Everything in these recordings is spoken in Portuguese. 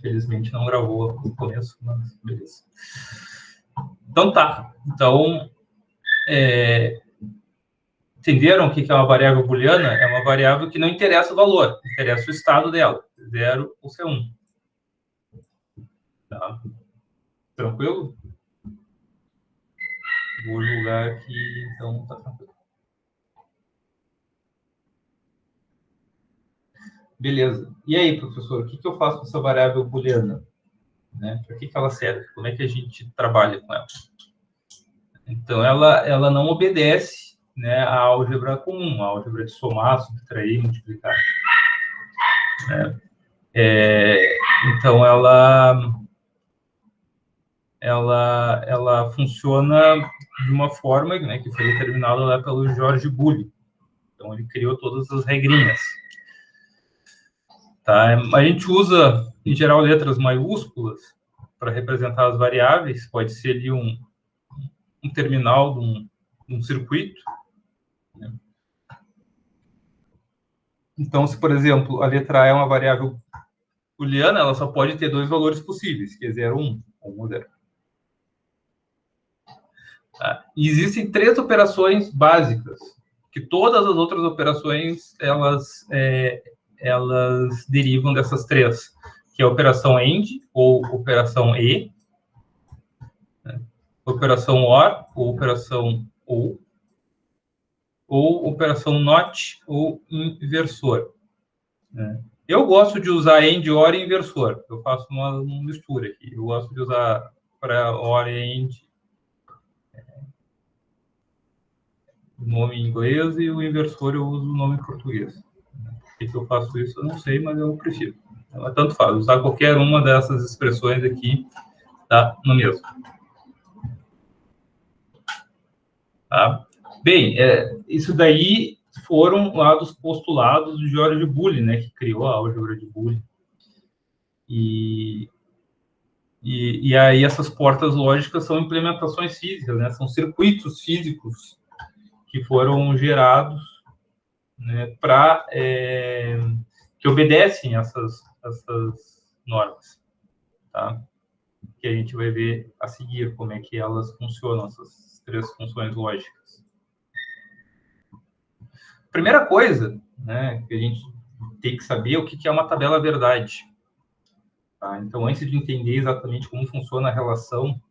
infelizmente não gravou no começo, mas beleza. Então tá. Então, entenderam o que é uma variável booleana? É uma variável que não interessa o valor, interessa o estado dela, 0 ou ser 1. Tá? Tranquilo? Vou julgar aqui, então tá tranquilo. Beleza. E aí, professor, o que eu faço com essa variável booleana? Né? Para que ela serve? Como é que a gente trabalha com ela? Então, ela não obedece, né, à álgebra comum, a álgebra de somar, subtrair, multiplicar. Né? Então, ela funciona de uma forma, né, que foi determinada lá pelo George Boole. Então, ele criou todas as regrinhas. Tá? A gente usa, em geral, letras maiúsculas para representar as variáveis. Pode ser ali um terminal de um circuito. Né? Então, se, por exemplo, a letra A é uma variável booleana, ela só pode ter dois valores possíveis, que é 0 1, ou 1 ou 0. Tá? E existem três operações básicas, que todas as outras operações, elas derivam dessas três, que é a operação AND, ou operação E, né? Operação OR, ou operação ou operação NOT, ou inversor. Né? Eu gosto de usar AND, OR e inversor. Eu faço uma mistura aqui. Eu gosto de usar para OR e AND o nome em inglês e o inversor eu uso o nome em português. Por que eu faço isso? Eu não sei, mas eu prefiro. Então, tanto faz. Usar qualquer uma dessas expressões aqui tá no mesmo. Tá? Bem, isso daí foram lá dos postulados de George Boole, né, que criou a álgebra de Boole. E aí essas portas lógicas são implementações físicas, né, são circuitos físicos que foram gerados, né, que obedecem essas normas, tá? Que a gente vai ver a seguir como é que elas funcionam, essas três funções lógicas. Primeira coisa, né, que a gente tem que saber o que é uma tabela verdade. Tá? Então, antes de entender exatamente como funciona a relação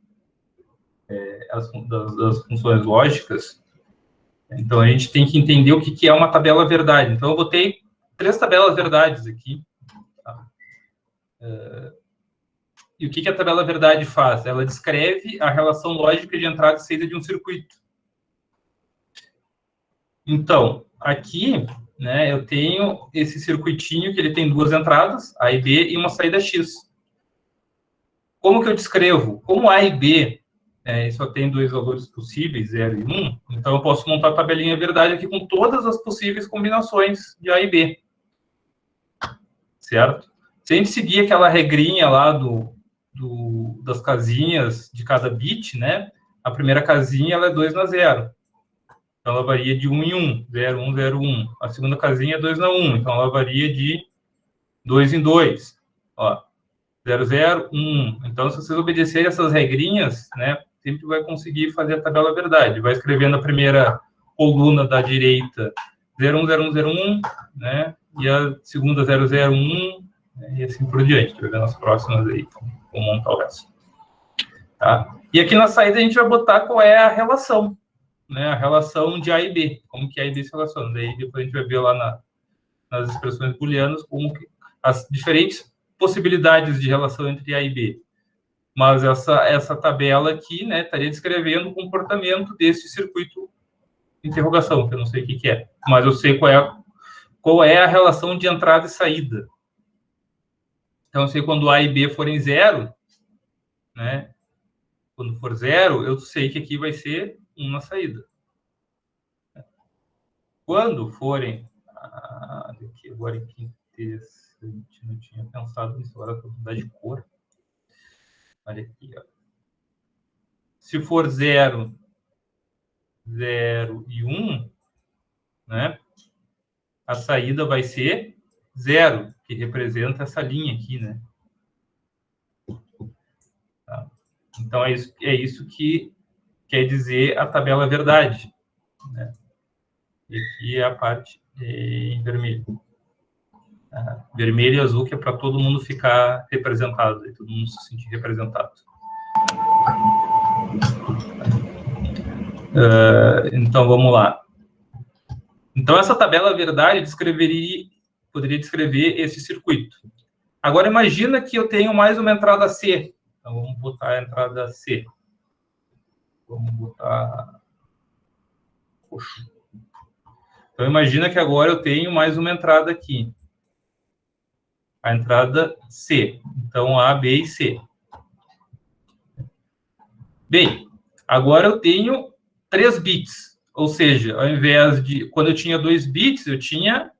das funções lógicas, então a gente tem que entender o que é uma tabela verdade. Então, eu botei três tabelas verdades aqui. Tá? E o que a tabela verdade faz? Ela descreve a relação lógica de entrada e saída de um circuito. Então, aqui, né, eu tenho esse circuitinho que ele tem duas entradas, A e B, e uma saída X. Como que eu descrevo? Como A e B só tem dois valores possíveis, 0 e 1, então eu posso montar a tabelinha verdade aqui com todas as possíveis combinações de A e B. Certo? Se a gente seguir aquela regrinha lá das casinhas de cada bit, né? A primeira casinha ela é 2 na 0. Então ela varia de 1 em 1, 0, 1, 0, 1. A segunda casinha é 2 na 1, então ela varia de 2 em 2. Ó, 0, 0, 1. Então, se vocês obedecerem essas regrinhas, né, sempre vai conseguir fazer a tabela verdade. Vai escrevendo a primeira coluna da direita 0, 1, 0, 1, 0, 1, né, e a segunda 0, 0, 1, né, e assim por diante. Estou vendo as próximas aí, então, vou montar o resto. Tá? E aqui na saída a gente vai botar qual é a relação, né, a relação de A e B, como que A e B se relacionam. Daí depois a gente vai ver lá nas expressões booleanas como que as diferentes possibilidades de relação entre A e B. Mas essa tabela aqui, né, estaria descrevendo o comportamento desse circuito de interrogação, que eu não sei o que é. Mas eu sei qual é a relação de entrada e saída. Então, eu sei quando A e B forem 0, né, quando for 0, eu sei que aqui vai ser 1 na saída. Quando forem... aqui, agora que interessante, não tinha pensado nisso, agora vou mudar de cor. Olha aqui, ó. Se for 0, 0 e 1, né, a saída vai ser 0, que representa essa linha aqui, né? Então, é isso que quer dizer a tabela verdade, né? E aqui é a parte em vermelho. Vermelho e azul, que é para todo mundo ficar representado, todo mundo se sentir representado. Então, vamos lá. Então, essa tabela verdade poderia descrever esse circuito. Agora, imagina que eu tenho mais uma entrada C. Então, vamos botar a entrada C. Vamos botar roxo. Então, imagina que agora eu tenho mais uma entrada aqui. A entrada C. Então, A, B e C. Bem, agora eu tenho 3 bits. Ou seja, ao invés de... Quando eu tinha 2 bits, eu tinha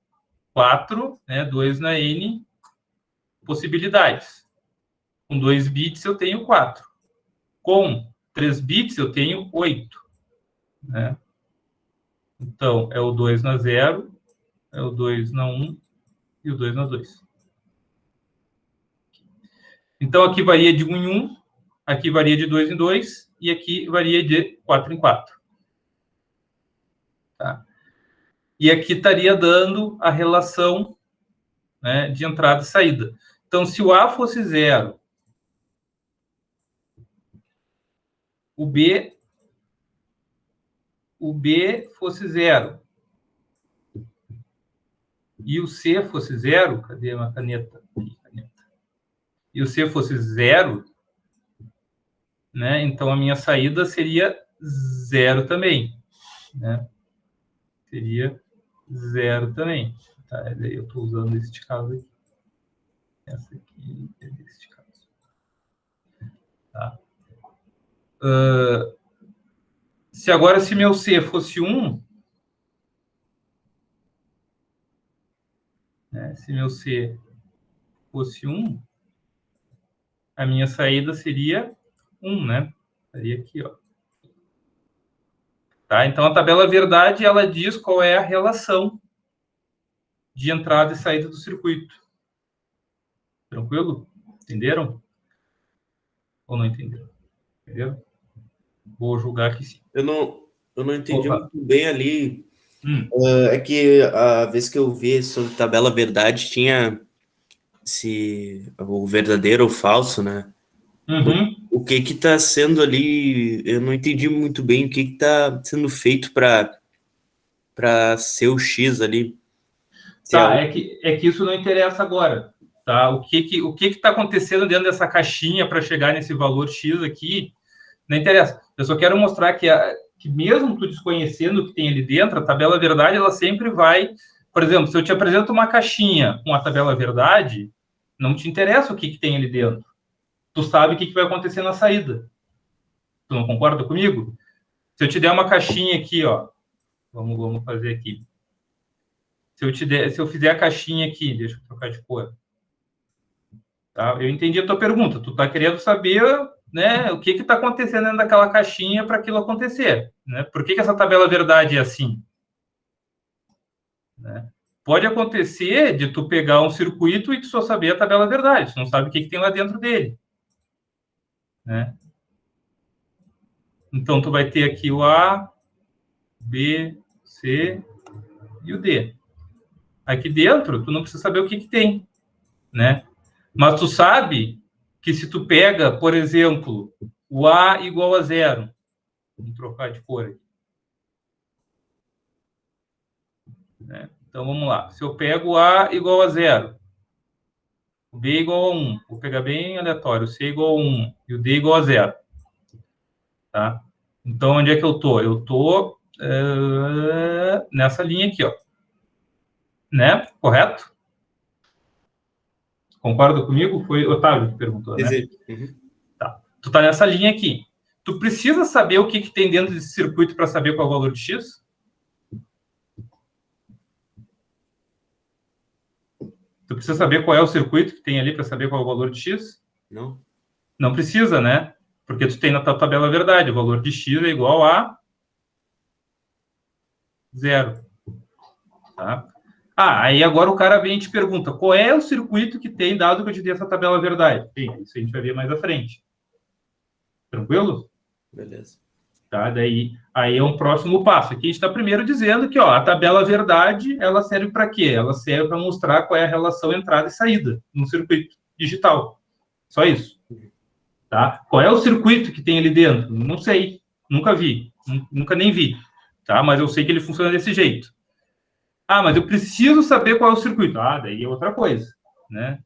4, né, 2 na N possibilidades. Com 2 bits, eu tenho 4. Com 3 bits, eu tenho 8. Né? Então, é o 2 na 0, é o 2 na 1 e o 2 na 2. Então, aqui varia de 1 em 1, aqui varia de 2 em 2 e aqui varia de 4 em 4. Tá? E aqui estaria dando a relação, né, de entrada e saída. Então, se o A fosse 0, o B fosse 0, e o C fosse 0, cadê a caneta? E o C fosse 0, né? Então a minha saída seria 0 também, né? Seria 0 também. Tá, daí eu estou usando este caso aqui. Essa aqui é deste caso. Tá? Se meu C fosse 1, né? Se meu C fosse 1, a minha saída seria 1, né? Estaria aqui, ó. Tá? Então, a tabela verdade, ela diz qual é a relação de entrada e saída do circuito. Tranquilo? Entenderam? Ou não entenderam? Entenderam? Vou julgar que sim. Eu não entendi Opa. muito bem ali. É que a vez que eu vi sobre tabela verdade, tinha o verdadeiro ou falso, né? Uhum. O que que tá sendo ali, eu não entendi muito bem o que que tá sendo feito para ser o X ali. Se é Tá, um... é que isso não interessa agora. Tá? O que está acontecendo dentro dessa caixinha para chegar nesse valor X aqui, não interessa. Eu só quero mostrar que mesmo tu desconhecendo o que tem ali dentro, a tabela verdade, ela sempre vai... Por exemplo, se eu te apresento uma caixinha com a tabela verdade, não te interessa o que tem ali dentro. Tu sabe o que vai acontecer na saída. Tu não concorda comigo? Se eu te der uma caixinha aqui, ó, vamos fazer aqui. Se eu fizer a caixinha aqui, deixa eu trocar de cor. Tá? Eu entendi a tua pergunta. Tu tá querendo saber, né, o que está acontecendo dentro daquela caixinha para aquilo acontecer, né? Por que essa tabela verdade é assim? Né? Pode acontecer de tu pegar um circuito e tu só saber a tabela verdade. Tu não sabe o que tem lá dentro dele, né? Então tu vai ter aqui o A, B, C e o D. Aqui dentro, tu não precisa saber o que tem, né? Mas tu sabe que se tu pega, por exemplo, o A igual a 0, vamos trocar de cor aqui. Né? Então, vamos lá. Se eu pego A igual a 0, o B igual a 1, vou pegar bem aleatório, o C igual a 1 e o D igual a 0. Tá? Então, onde é que eu estou? Eu estou nessa linha aqui, ó. Né? Correto? Concorda comigo? Foi o Otávio que perguntou, né? Uhum. Tá. Tu tá nessa linha aqui. Tu precisa saber o que tem dentro desse circuito para saber qual é o valor de X? Tu precisa saber qual é o circuito que tem ali para saber qual é o valor de X? Não. Não precisa, né? Porque tu tem na tua tabela a verdade. O valor de X é igual a 0. Tá? Aí agora o cara vem e te pergunta qual é o circuito que tem, dado que eu te dei essa tabela verdade. Bem, isso a gente vai ver mais à frente. Tranquilo? Beleza. Tá? Daí, aí é um próximo passo. Aqui a gente está primeiro dizendo que, ó, a tabela verdade, ela serve para quê? Ela serve para mostrar qual é a relação entrada e saída no circuito digital. Só isso. Tá? Qual é o circuito que tem ali dentro? Não sei. Nunca vi. Nunca nem vi. Tá? Mas eu sei que ele funciona desse jeito. Ah, mas eu preciso saber qual é o circuito. Ah, daí é outra coisa, né?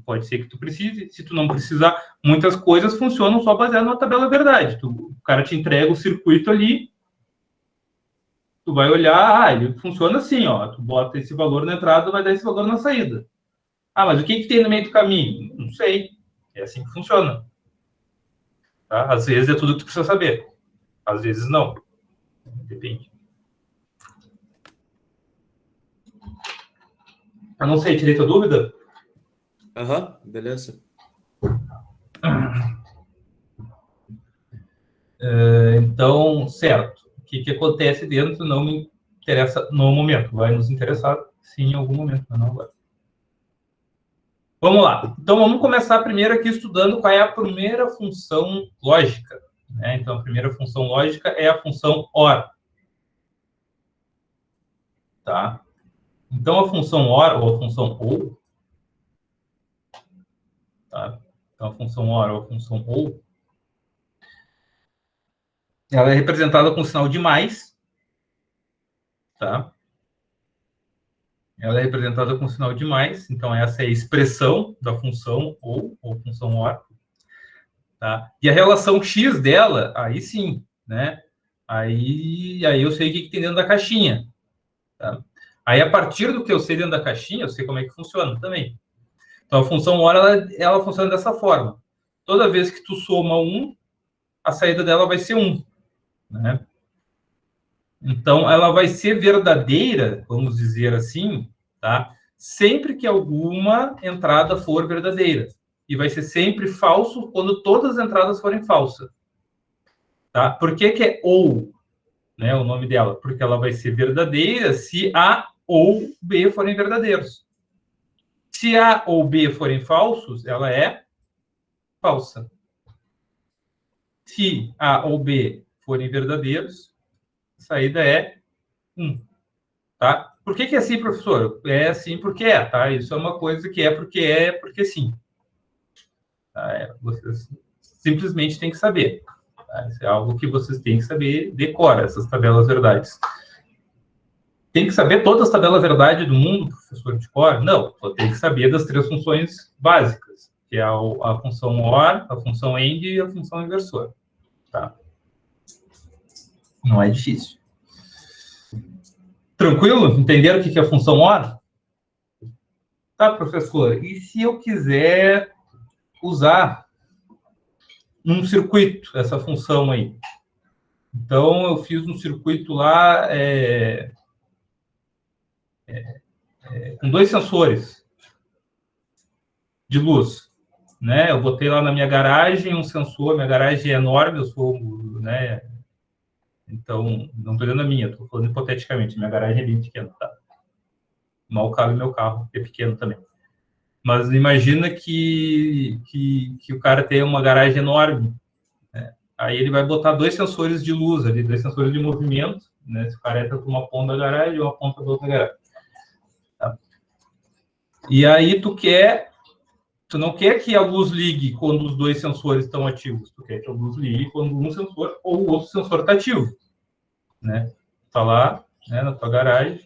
Pode ser que tu precise. Se tu não precisar, muitas coisas funcionam só baseado na tabela verdade. O cara te entrega o circuito ali, tu vai olhar, ele funciona assim, ó. Tu bota esse valor na entrada, vai dar esse valor na saída. Ah, mas o que tem no meio do caminho? Não sei. É assim que funciona. Tá? Às vezes é tudo que tu precisa saber. Às vezes não. Depende. Eu não sei, tirei tua dúvida? Beleza. Então, certo. O que acontece dentro não me interessa no momento. Vai nos interessar, sim, em algum momento, mas não agora. Vamos lá. Então, vamos começar primeiro aqui estudando qual é a primeira função lógica. Né? Então, a primeira função lógica é a função OR. Tá? Então, a função OR, ou a função OU, tá? Então, a função OR ou a função OU, ela é representada com o sinal de mais, tá? Ela é representada com o sinal de mais, então essa é a expressão da função ou função OR. Tá? E a relação x dela, aí sim, né? Aí eu sei o que tem dentro da caixinha. Tá? Aí, a partir do que eu sei dentro da caixinha, eu sei como é que funciona também. Então, a função OR, ela funciona dessa forma. Toda vez que tu soma 1, a saída dela vai ser 1. Né? Então, ela vai ser verdadeira, vamos dizer assim, tá? Sempre que alguma entrada for verdadeira. E vai ser sempre falso quando todas as entradas forem falsas. Tá? Por que é ou, né, o nome dela? Porque ela vai ser verdadeira se A ou B forem verdadeiros. Se A ou B forem falsos, ela é falsa. Se A ou B forem verdadeiros, a saída é 1. Tá? Por que é assim, professor? É assim porque é, tá? Isso é uma coisa que é porque sim. Tá? Vocês simplesmente têm que saber. Tá? Isso é algo que vocês têm que saber, decora essas tabelas verdades. Tem que saber todas as tabelas verdade do mundo, professor de cor? Não, só tem que saber das 3 funções básicas, que é a função OR, a função AND e a função inversor. Tá? Não é difícil. Tranquilo? Entenderam o que é a função OR? Tá, professor. E se eu quiser usar num circuito essa função aí? Então, eu fiz um circuito lá com 2 sensores de luz. Né? Eu botei lá na minha garagem um sensor, minha garagem é enorme, eu sou, né? Então, não estou dizendo a minha, estou falando hipoteticamente, minha garagem é bem pequena, tá? Mal cabe meu carro, que é pequeno também. Mas imagina que o cara tem uma garagem enorme, né? Aí ele vai botar 2 sensores de luz ali, 2 sensores de movimento, né? Se o cara entra por uma ponta da garagem e uma ponta da outra garagem. Tá? E aí tu não quer que a luz ligue quando os 2 sensores estão ativos, tu quer que a luz ligue quando um sensor ou o outro sensor está ativo, né? Tá lá, né, na tua garagem,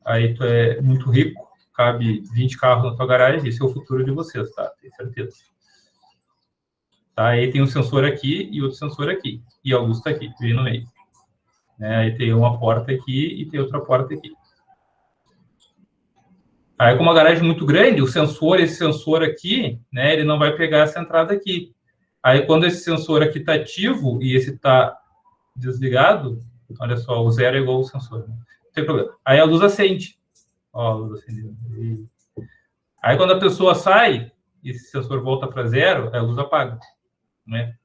aí tu é muito rico, cabe 20 carros na tua garagem, esse é o futuro de vocês, tá? Tenho certeza. Tá? Aí tem um sensor aqui e outro sensor aqui, e a luz está aqui, vem no meio. Né? Aí tem uma porta aqui e tem outra porta aqui. Aí, com uma garagem muito grande, esse sensor aqui, né, ele não vai pegar essa entrada aqui. Aí, quando esse sensor aqui está ativo e esse está desligado, olha só, o 0 é igual ao sensor. Né? Não tem problema. Aí a luz acende. Ó, a luz acendeu. Aí, quando a pessoa sai e esse sensor volta para 0, a luz apaga. Né?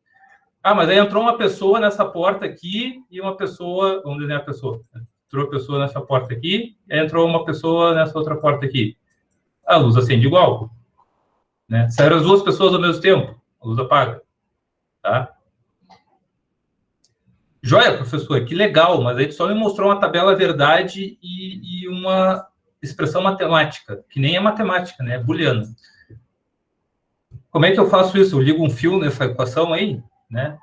Ah, mas aí entrou uma pessoa nessa porta aqui e uma pessoa... Vamos desenhar a pessoa. Entrou a pessoa nessa porta aqui e entrou uma pessoa nessa outra porta aqui. A luz acende igual. Né? Saíram as 2 pessoas ao mesmo tempo, a luz apaga. tá? Joia, professor, que legal, mas aí tu só me mostrou uma tabela verdade e uma expressão matemática, que nem é matemática, né? É booleano. Como é que eu faço isso? Eu ligo um fio nessa equação aí, né?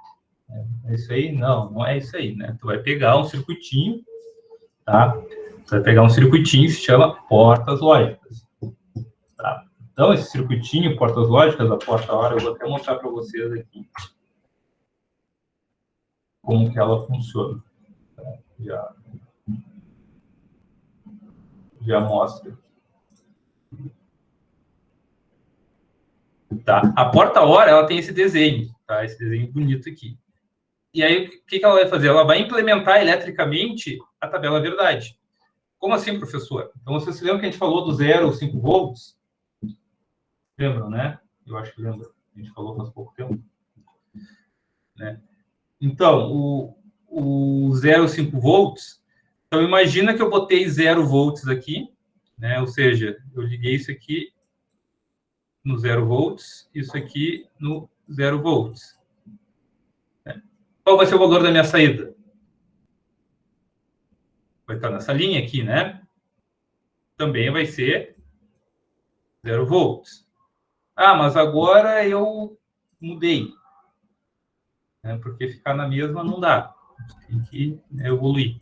É isso aí? Não, não é isso aí, né? Tu vai pegar um circuitinho, tá? Tu vai pegar um circuitinho que se chama portas lógicas, tá? Então, esse circuitinho, portas lógicas, a porta-hora, eu vou até mostrar para vocês aqui como que ela funciona. Tá? Já mostra. Tá? A porta-hora, ela tem esse desenho, tá? Esse desenho bonito aqui. E aí, o que ela vai fazer? Ela vai implementar eletricamente a tabela verdade. Como assim, professor? Então, vocês se lembram que a gente falou do 0 ou 5 volts? Lembram, né? Eu acho que lembra. A gente falou faz pouco tempo. Né? Então, o 0 ou 5 volts... Então, imagina que eu botei 0 volts aqui, né? Ou seja, eu liguei isso aqui no 0 volts, isso aqui no 0 volts. Qual vai ser o valor da minha saída? Vai estar nessa linha aqui, né? Também vai ser 0 volts. Ah, mas agora eu mudei. Né? Porque ficar na mesma não dá. Tem que evoluir.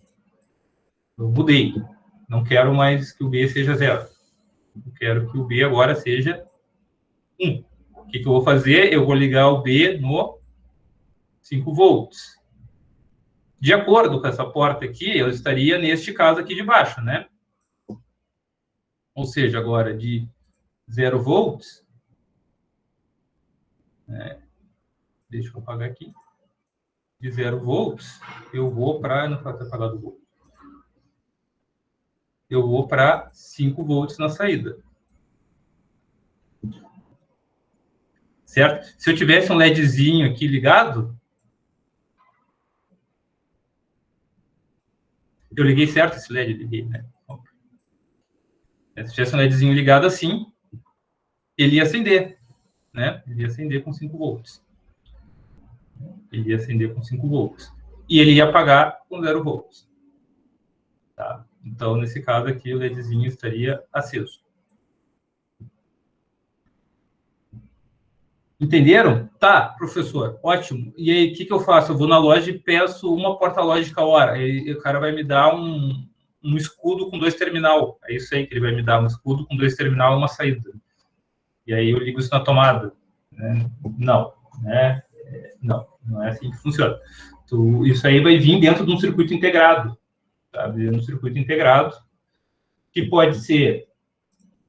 Eu mudei. Não quero mais que o B seja 0. Eu quero que o B agora seja 1. O que eu vou fazer? Eu vou ligar o B no 5 volts. De acordo com essa porta aqui, eu estaria neste caso aqui de baixo, né? Ou seja, agora de 0 volts, deixa eu apagar aqui, de 0 volts, eu vou para, não pode ter apagado o volt, eu vou para 5 volts na saída. Certo? Se eu tivesse um LEDzinho aqui ligado, eu liguei certo esse LED, liguei, né? Se tivesse um LEDzinho ligado assim, ele ia acender, né? Ele ia acender com 5 volts. Ele ia acender com 5 volts. E ele ia apagar com 0 volts. Tá? Então, nesse caso aqui, o LEDzinho estaria aceso. Entenderam? Tá, professor, ótimo. E aí, o que eu faço? Eu vou na loja e peço uma porta lógica a hora. Aí o cara vai me dar um escudo com 2 terminal. É isso aí que ele vai me dar, um escudo com 2 terminal e uma saída. E aí eu ligo isso na tomada. Né? Não, né? Não é assim que funciona. Isso aí vai vir dentro de um circuito integrado. Tá? Dentro de um circuito integrado, que pode ser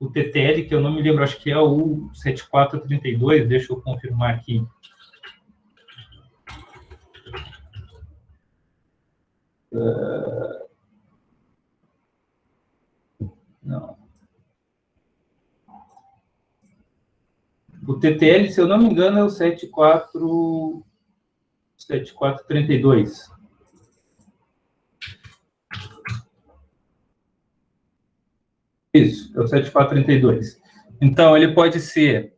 o TTL, que eu não me lembro, acho que é o 7432, deixa eu confirmar aqui. Não. O TTL, se eu não me engano, é o 7432. Isso, é o 7432. Então, ele pode ser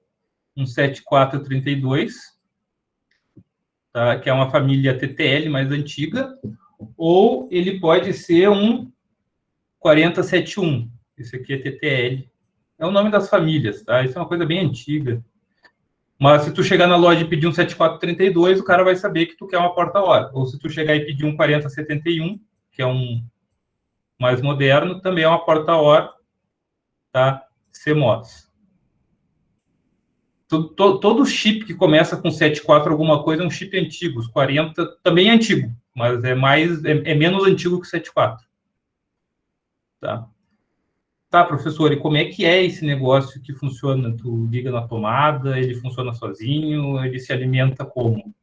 um 7432, tá? Que é uma família TTL mais antiga, ou ele pode ser um 4071. Esse aqui é TTL. É o nome das famílias, tá? Isso é uma coisa bem antiga. Mas se tu chegar na loja e pedir um 7432, o cara vai saber que tu quer uma porta-hora. Ou se tu chegar e pedir um 4071, que é um mais moderno, também é uma porta-hora, tá? CMOS. Todo chip que começa com 74 alguma coisa é um chip antigo. Os 40 também é antigo, mas é menos antigo que o 74. Tá? Tá, professor, e como é que é esse negócio que funciona? Tu liga na tomada, ele funciona sozinho, ele se alimenta como?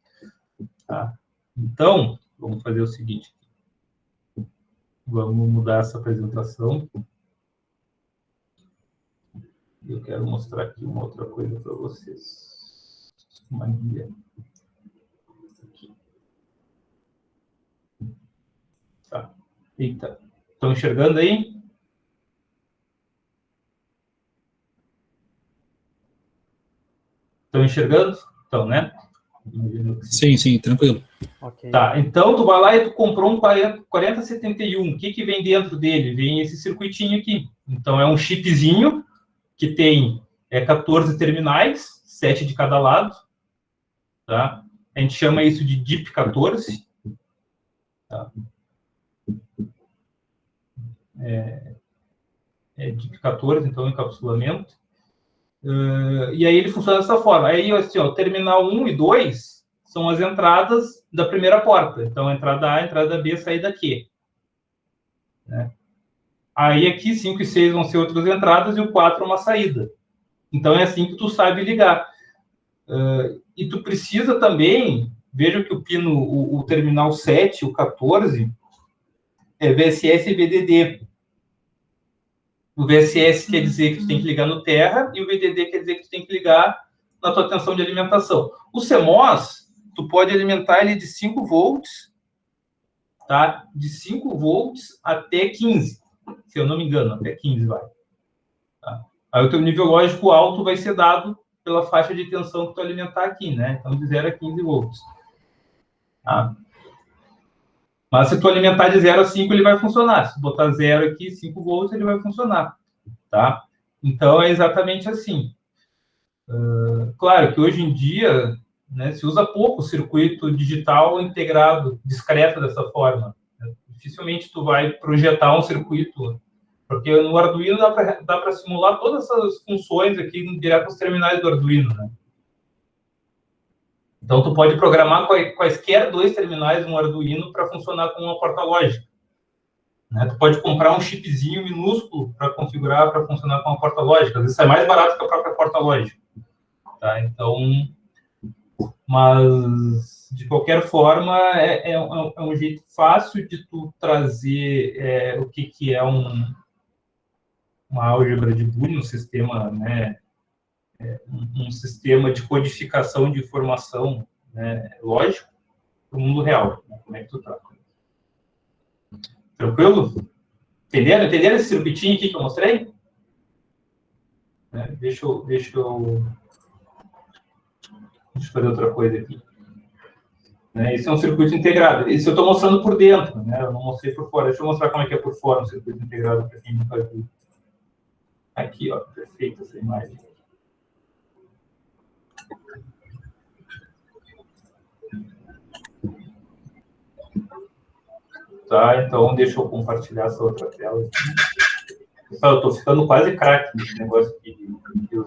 Tá? Então, vamos fazer o seguinte. Vamos mudar essa apresentação. Eu quero mostrar aqui uma outra coisa para vocês. Uma guia. Aqui. Tá. Eita. Estão enxergando aí? Estão enxergando? Então, né? Sim, tranquilo. Ok. Tá, então tu vai lá e tu comprou um 4071. O que vem dentro dele? Vem esse circuitinho aqui. Então é um chipzinho que tem 14 terminais, 7 de cada lado. Tá? A gente chama isso de DIP14. Tá? DIP14, então encapsulamento. E aí ele funciona dessa forma. Aí, assim, ó, terminal 1 e 2 são as entradas da primeira porta. Então, entrada A, entrada B, saída Q. Né? Aí, aqui, 5 e 6 vão ser outras entradas e o 4 é uma saída. Então, é assim que tu sabe ligar. E tu precisa também... Veja que o pino, o terminal 7, o 14, é VSS e VDD. O VSS quer dizer que tu tem que ligar no terra e o VDD quer dizer que tu tem que ligar na tua tensão de alimentação. O CMOS, tu pode alimentar ele de 5 volts, tá? De 5 volts até 15, se eu não me engano, até 15 vai. Tá? Aí o teu nível lógico alto vai ser dado pela faixa de tensão que tu alimentar aqui, né? Então, de 0 a 15 volts. Tá? Mas se tu alimentar de 0 a 5, ele vai funcionar. Se tu botar 0 aqui, 5 volts, ele vai funcionar. Tá? Então, é exatamente assim. Claro que hoje em dia, né, se usa pouco circuito digital integrado, discreto dessa forma. Né? Dificilmente tu vai projetar um circuito, porque no Arduino dá para simular todas essas funções aqui direto nos terminais do Arduino. Né? Então, tu pode programar quaisquer 2 terminais no Arduino para funcionar com uma porta lógica. Né? Tu pode comprar um chipzinho minúsculo para configurar, para funcionar com uma porta lógica. Às vezes é mais barato que a própria porta lógica. Tá? Então, mas, de qualquer forma, é um jeito fácil de tu trazer o que é uma álgebra de Boolean, um sistema, né, um sistema de codificação de informação, né, lógico, para o mundo real. Né? Como é que tu tá? Tranquilo? Entenderam esse circuitinho aqui que eu mostrei? Deixa eu fazer outra coisa aqui. Esse é um circuito integrado. Esse eu estou mostrando por dentro, né? Eu não mostrei por fora. Deixa eu mostrar como é que é por fora um circuito integrado para quem nunca viu. Aqui, ó, perfeita essa imagem. Tá, então deixa eu compartilhar essa outra tela aqui. Pessoal, eu estou ficando quase craque nesse negócio aqui de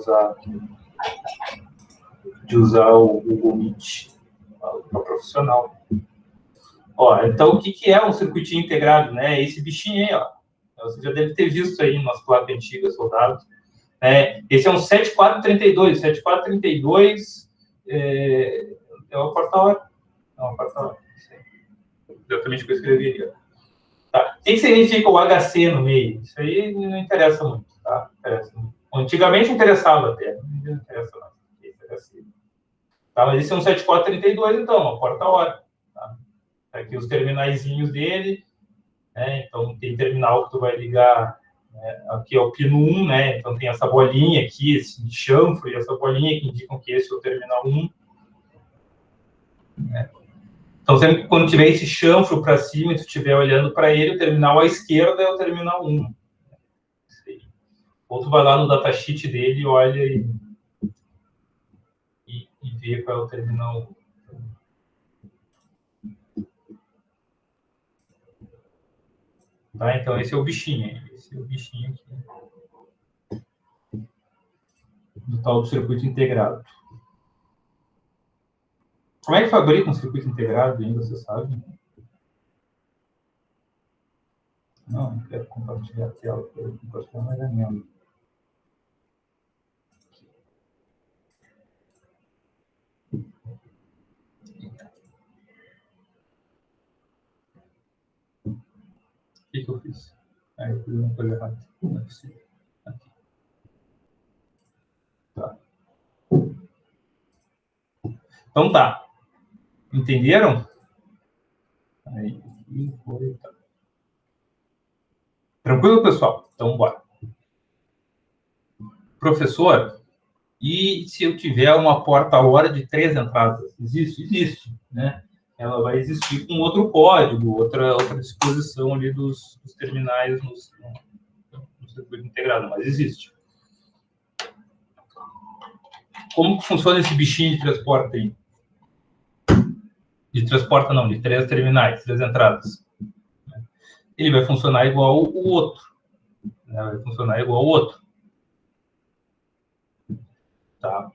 usar o Google Meet para profissional. Ó, então, o que é um circuitinho integrado? Né? Esse bichinho aí, ó. Você já deve ter visto aí nas placas antigas, soldados. Esse é um 7432. 7432 é uma porta-hora. É uma porta-hora. Exatamente o que eu escrevi aqui. Tá. O que significa o HC no meio? Isso aí não interessa muito. Tá? Antigamente interessava até. Não interessa mais. Tá? Mas esse é um 7432, então, uma porta-hora. Tá? Aqui os terminaizinhos dele. Então, tem terminal que tu vai ligar. Aqui é o pino 1, né? Então tem essa bolinha aqui, esse chanfro e essa bolinha que indicam que esse é o terminal 1. Né? Então, sempre que quando tiver esse chanfro para cima e tu estiver olhando para ele, o terminal à esquerda é o terminal 1. Ou tu vai lá no datasheet dele e olha e vê qual é o terminal 1. Tá? Então, esse é o bichinho. Esse é o bichinho aqui. Do tal do circuito integrado. Como é que fabrica um circuito integrado ainda, você sabe? Não quero compartilhar a tela, quero compartilhar mais a minha. O que eu fiz? Eu fiz uma coisa errada. Não é possível. Aqui. Tá. Então tá. Entenderam? Aí, tá. Tranquilo, pessoal? Então, bora. Professor, E se eu tiver uma porta-hora de 3 entradas? Existe? Existe, né? Ela vai existir com outro código, outra disposição ali dos terminais no circuito integrado, mas existe. Como que funciona esse bichinho de transporte aí? De transporte não, de 3 terminais, 3 entradas. Ele vai funcionar igual o outro. Né? Vai funcionar igual o outro. Tá?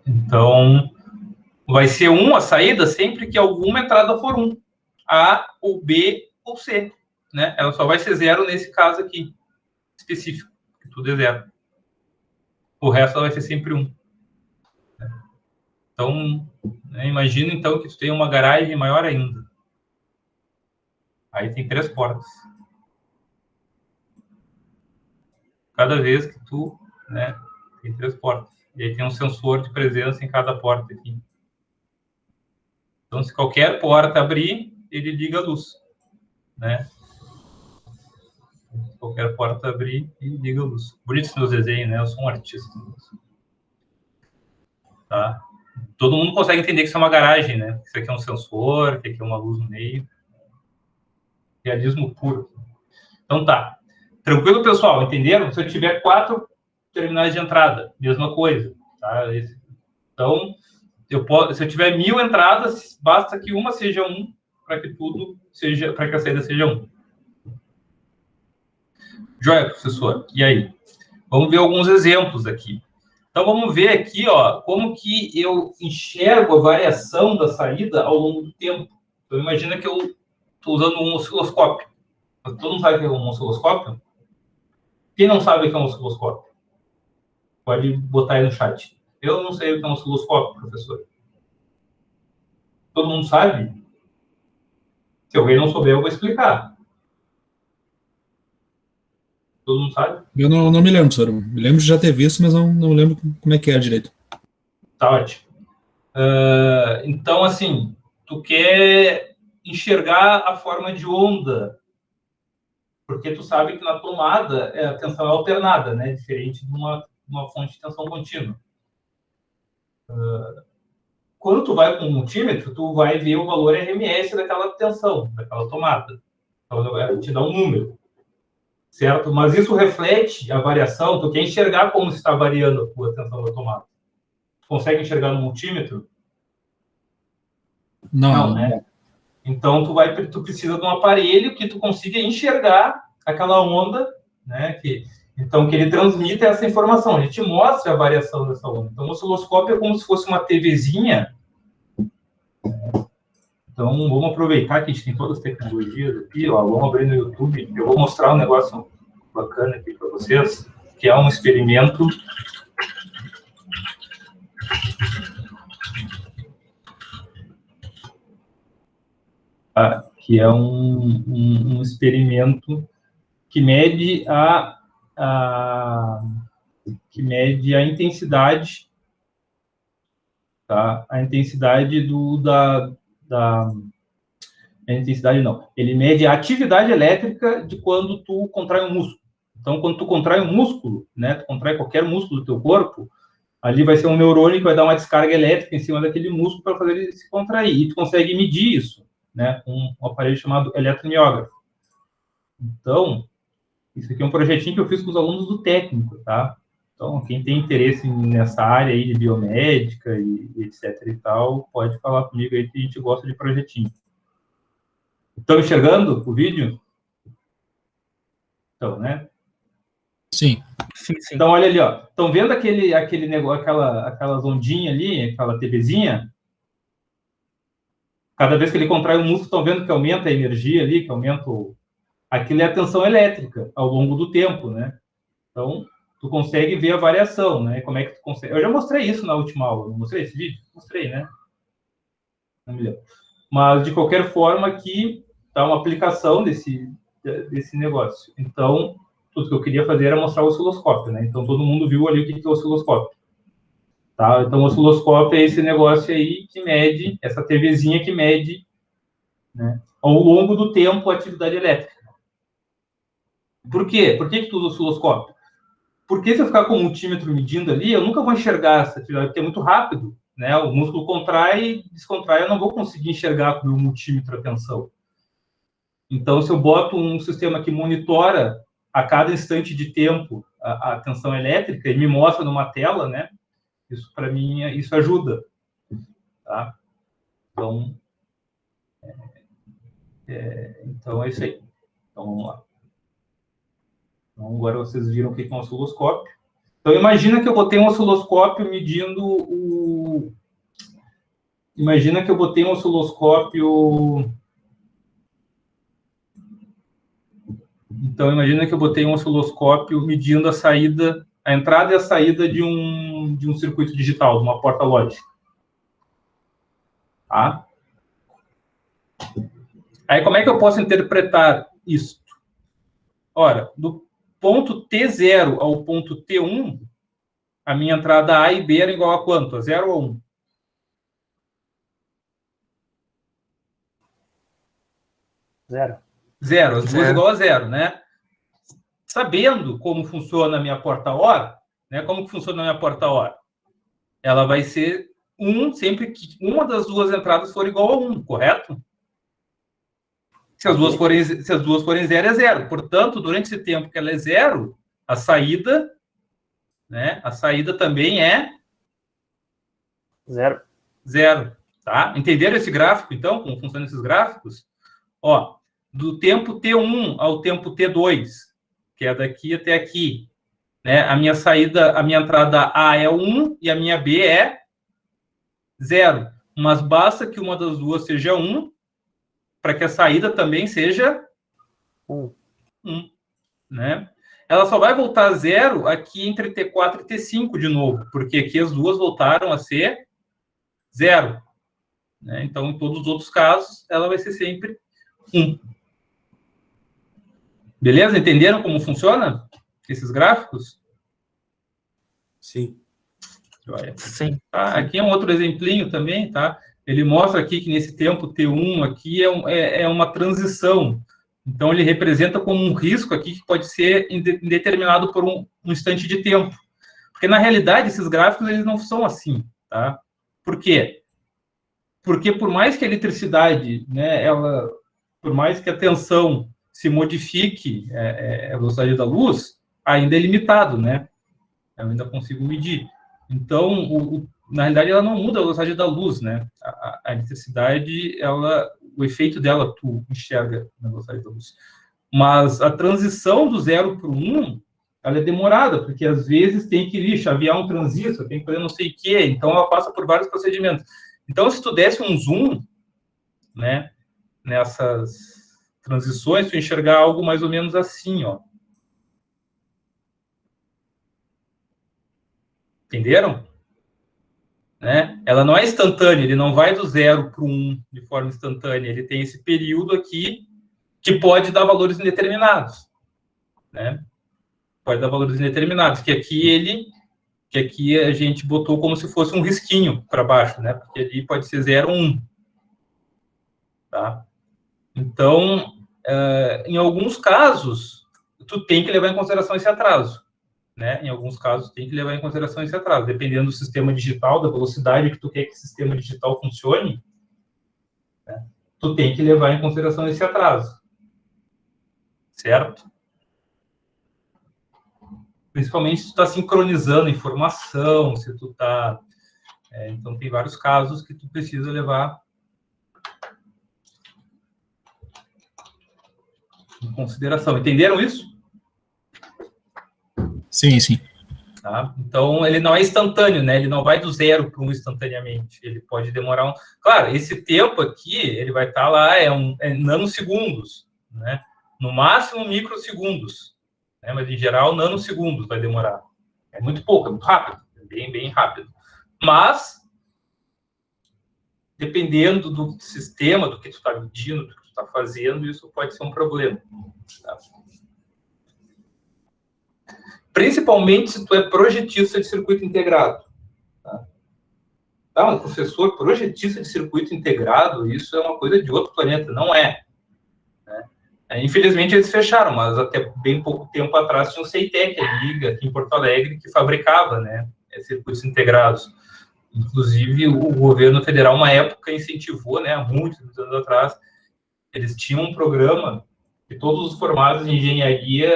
Então, vai ser 1 a saída sempre que alguma entrada for 1. A, ou B, ou C. Né? Ela só vai ser 0 nesse caso aqui, específico, que tudo é 0. O resto ela vai ser sempre 1. Então, né, imagina então que tu tem uma garagem maior ainda. Aí tem 3 portas. Cada vez que tu, né, tem 3 portas. E aí tem um sensor de presença em cada porta aqui. Então, se qualquer porta abrir, ele liga a luz, né? Se qualquer porta abrir, ele liga a luz. Bonito esse meu desenho, né? Eu sou um artista. Tá? Todo mundo consegue entender que isso é uma garagem, né? Isso aqui é um sensor, que aqui é uma luz no meio. Realismo puro. Então tá. Tranquilo, pessoal? Entenderam? Se eu tiver 4 terminais de entrada, mesma coisa. Tá? Então, se eu tiver 1000 entradas, basta que uma seja 1 para que tudo seja, para que a saída seja 1. Joia, professor. E aí? Vamos ver alguns exemplos aqui. Então, vamos ver aqui, ó, como que eu enxergo a variação da saída ao longo do tempo. Então, imagina que eu estou usando um osciloscópio. Todo mundo sabe o que é um osciloscópio? Quem não sabe o que é um osciloscópio? Pode botar aí no chat. Eu não sei o que é um osciloscópio, professor. Todo mundo sabe? Se alguém não souber, eu vou explicar. Todo mundo sabe? Eu não me lembro, senhor. Me lembro de já ter visto, mas não lembro como é que é direito. Tá ótimo. Então, assim, tu quer enxergar a forma de onda, porque tu sabe que na tomada a tensão é alternada, né? Diferente de uma fonte de tensão contínua. Quando tu vai com um multímetro, tu vai ver o valor RMS daquela tensão, daquela tomada. Então, te dá um número, certo? Mas isso reflete a variação, tu quer enxergar como está variando a tua tensão da tomada. Tu consegue enxergar no multímetro? Não, né? Então, tu precisa de um aparelho que tu consiga enxergar aquela onda, né? Então, que ele transmita essa informação. Ele te mostra a variação dessa onda. Então, o osciloscópio é como se fosse uma TVzinha. Então, vamos aproveitar que a gente tem todas as tecnologias aqui. Ó, vamos abrir no YouTube. Eu vou mostrar um negócio bacana aqui para vocês, que é um experimento... que é um experimento que mede a intensidade, tá? A intensidade a intensidade não. Ele mede a atividade elétrica de quando tu contrai um músculo. Então, quando tu contrai um músculo, né? Tu contrai qualquer músculo do teu corpo, ali vai ser um neurônio que vai dar uma descarga elétrica em cima daquele músculo para fazer ele se contrair. E tu consegue medir isso, né? Com um aparelho chamado eletromiógrafo. Então, isso aqui é um projetinho que eu fiz com os alunos do técnico, tá? Então, quem tem interesse nessa área aí de biomédica e etc e tal, pode falar comigo aí que a gente gosta de projetinho. Estão enxergando o vídeo? Então, né? Sim. Sim. Então, olha ali, ó. Estão vendo aquele negócio, aquelas ondinhas ali, aquela TVzinha? Cada vez que ele contrai o músculo, estão vendo que aumenta a energia ali, que aumenta aquilo é a tensão elétrica ao longo do tempo, né? Então, tu consegue ver a variação, né? Como é que tu consegue... Eu já mostrei isso na última aula, não mostrei esse vídeo? Mostrei, né? Não me lembro. Mas, de qualquer forma, aqui está uma aplicação desse negócio. Então, tudo que eu queria fazer era mostrar o osciloscópio, né? Então, todo mundo viu ali o que é o osciloscópio. Tá? Então, o osciloscópio é esse negócio aí que mede, essa TVzinha que mede, né, ao longo do tempo a atividade elétrica. Por quê? Por que tu usa o osciloscópio? Porque se eu ficar com o multímetro medindo ali, eu nunca vou enxergar essa atividade, porque é muito rápido, né? O músculo contrai, descontrai, eu não vou conseguir enxergar com o multímetro a tensão. Então, se eu boto um sistema que monitora a cada instante de tempo a tensão elétrica e me mostra numa tela, né? Isso, para mim, isso ajuda. Tá? Então, então, é isso aí. Então, vamos lá. Então, agora vocês viram o que é um osciloscópio. Então, imagina que eu botei um osciloscópio medindo o... Imagina que eu botei um osciloscópio... Então, imagina que eu botei um osciloscópio medindo a saída, a entrada e a saída de um circuito digital, de uma porta lógica. Tá? Aí, como é que eu posso interpretar isso? Ora, do ponto T0 ao ponto T1, a minha entrada A e B era igual a quanto? A 0 ou 1? 0. 0, as duas igual a 0, né? Sabendo como funciona a minha porta-OR, né? Como que funciona a minha porta-OR? Ela vai ser 1 sempre que uma das duas entradas for igual a 1, correto? Se as duas forem 0, é 0. Portanto, durante esse tempo que ela é 0, a saída, né? A saída também é 0. 0, tá? Entenderam esse gráfico, então? Como funcionam esses gráficos? Ó, do tempo T1 ao tempo T2, que é daqui até aqui, né? A minha saída, a minha entrada A é 1 e a minha B é 0. Mas basta que uma das duas seja 1 para que a saída também seja 1, né? Ela só vai voltar a 0 aqui entre T4 e T5 de novo, porque aqui as duas voltaram a ser 0. Né? Então, em todos os outros casos, ela vai ser sempre 1. Beleza? Entenderam como funciona esses gráficos? Sim. Sim. Tá? Aqui é um outro exemplinho também, tá? Ele mostra aqui que nesse tempo T1 aqui é uma transição. Então, ele representa como um risco aqui que pode ser determinado por um instante de tempo. Porque, na realidade, esses gráficos eles não são assim, tá? Por quê? Porque, por mais que a eletricidade, né, por mais que a tensão se modifique, a velocidade da luz, ainda é limitado, né? Eu ainda consigo medir. Então, na realidade, ela não muda a velocidade da luz, né? A eletricidade, o efeito dela, tu enxerga na velocidade da luz. Mas a transição do 0 para o 1, ela é demorada, porque às vezes tem que chavear um transistor, tem que fazer não sei o quê, então ela passa por vários procedimentos. Então, se tu desse um zoom, né, nessas transições, tu enxergar algo mais ou menos assim, ó. Entenderam? Né? Ela não é instantânea, ele não vai do 0 para o 1 de forma instantânea, ele tem esse período aqui que pode dar valores indeterminados, né? Pode dar valores indeterminados, que aqui a gente botou como se fosse um risquinho para baixo, né? Porque ali pode ser 0 ou 1. Tá? Então, em alguns casos, tu tem que levar em consideração esse atraso. Né? Em alguns casos, tem que levar em consideração esse atraso. Dependendo do sistema digital, da velocidade que tu quer que o sistema digital funcione, né? Tu tem que levar em consideração esse atraso. Certo? Principalmente se tu está sincronizando informação, se tu está... então, tem vários casos que tu precisa levar em consideração. Entenderam isso? Sim, sim. Tá? Então, ele não é instantâneo, né? Ele não vai do 0 para 1 instantaneamente. Ele pode demorar um... Claro, esse tempo aqui, ele vai estar lá, é nanosegundos, né? No máximo, microsegundos. Né? Mas, em geral, nanosegundos vai demorar. É muito pouco, é muito rápido. É bem, bem rápido. Mas, dependendo do sistema, do que tu está medindo, do que tu está fazendo, isso pode ser um problema. Tá? Principalmente se tu é projetista de circuito integrado. Tá? Um professor projetista de circuito integrado, isso é uma coisa de outro planeta, não é. Né? Infelizmente, eles fecharam, mas até bem pouco tempo atrás tinha o CEITEC, a Liga, aqui em Porto Alegre, que fabricava, né, circuitos integrados. Inclusive, o governo federal, uma época, incentivou, né, há muitos anos atrás, eles tinham um programa que todos os formados em engenharia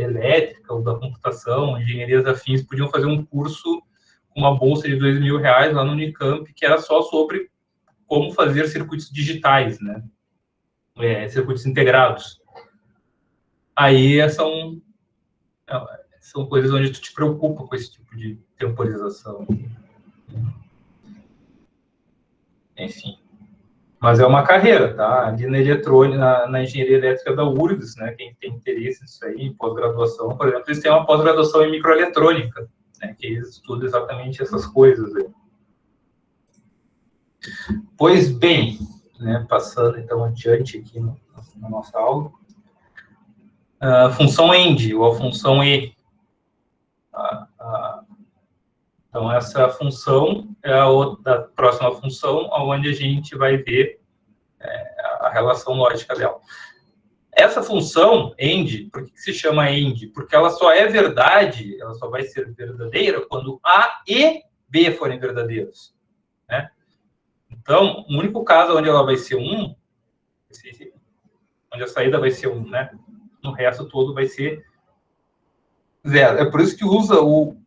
elétrica ou da computação, engenharias afins, podiam fazer um curso com uma bolsa de R$2.000 lá no Unicamp, que era só sobre como fazer circuitos digitais, né? Circuitos integrados. Aí são coisas onde tu te preocupa com esse tipo de temporização. Enfim. Mas é uma carreira, tá? Ali na eletrônica, na engenharia elétrica da URGS, né? Quem tem interesse nisso aí, em pós-graduação, por exemplo, eles têm uma pós-graduação em microeletrônica, né? Que eles estudam exatamente essas coisas aí. Pois bem, né? Passando então adiante aqui na nossa aula. Função END, ou a função E. Então, essa função é a próxima função, onde a gente vai ver a relação lógica dela. Essa função, END, por que se chama END? Porque ela só é verdade, ela só vai ser verdadeira quando A e B forem verdadeiros. Né? Então, o único caso onde ela vai ser 1, onde a saída vai ser 1, né? No resto todo vai ser 0. É por isso que usa o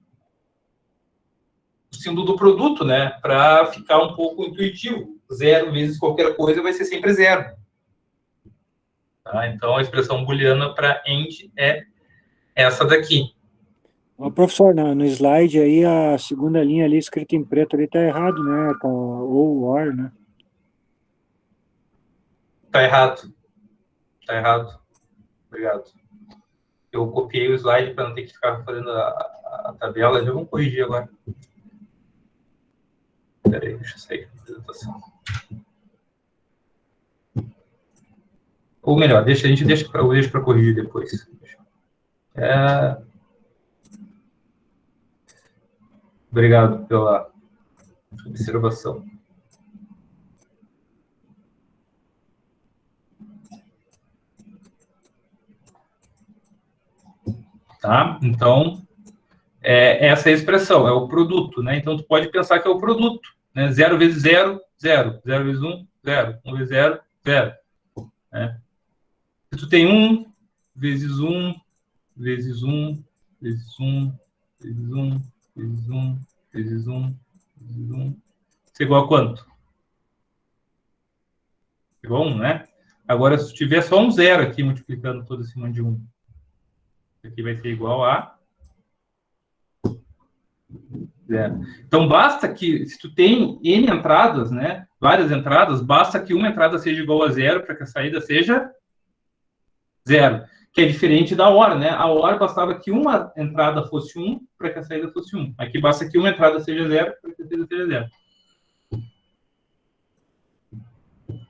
símbolo do produto, né? Para ficar um pouco intuitivo. 0 vezes qualquer coisa vai ser sempre 0. Tá? Então, a expressão booleana para END é essa daqui. Professor, no slide aí, a segunda linha ali, escrita em preto, ali tá errado, né? Tá ou or, né? Tá errado. Tá errado. Obrigado. Eu copiei o slide para não ter que ficar fazendo a tabela. Já vamos corrigir agora. Espera aí, deixa eu sair da apresentação. Ou melhor, a gente deixa para corrigir depois. Obrigado pela observação. Tá? Então, essa é a expressão, é o produto, né? Então, tu pode pensar que é o produto, né? 0 vezes 0, 0. 0 vezes 1, 0. 1 vezes 0, 0. Né? Se tu tem 1 vezes 1, vezes 1, vezes 1, vezes 1, vezes 1, vezes 1, vezes 1, isso é igual a quanto? Igual a 1, né? Agora, se tu tiver só um 0 aqui, multiplicando todo esse monte de 1, isso aqui vai ser igual a 0. Então, basta que, se tu tem N entradas, né, várias entradas, basta que uma entrada seja igual a 0 para que a saída seja 0, que é diferente da OR, né? A OR bastava que uma entrada fosse 1 para que a saída fosse 1. Aqui basta que uma entrada seja 0 para que a saída seja 0.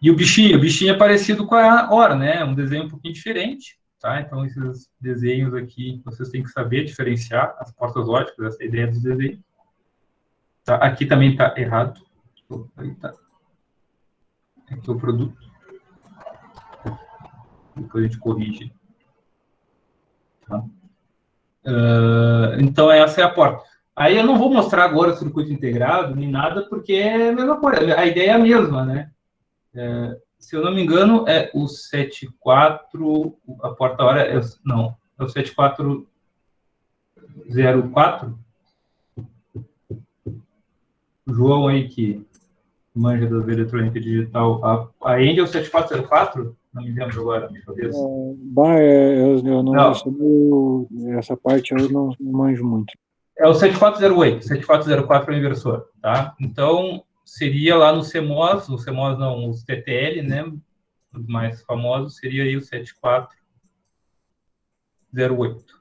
E o bichinho é parecido com a OR, né? Um desenho um pouquinho diferente, tá? Então, esses desenhos aqui, vocês têm que saber diferenciar as portas lógicas, essa é a ideia dos desenhos. Tá? Aqui também está errado. Aí tá. Aqui é o produto. Depois a gente corrige. Tá? Então, essa é a porta. Aí eu não vou mostrar agora o circuito integrado, nem nada, porque é a mesma coisa. A ideia é a mesma, né? Se eu não me engano, é o 74, a porta-hora é o 7404. O João aí, que manja da eletrônica digital, a END é o 7404? Não me lembro agora, minha cabeça. Eu não. Essa parte eu não manjo muito. É o 7408. 7404 é o inversor, tá? Então, seria lá no CMOS, não, os TTL, né? Os mais famosos, seria aí o 7408.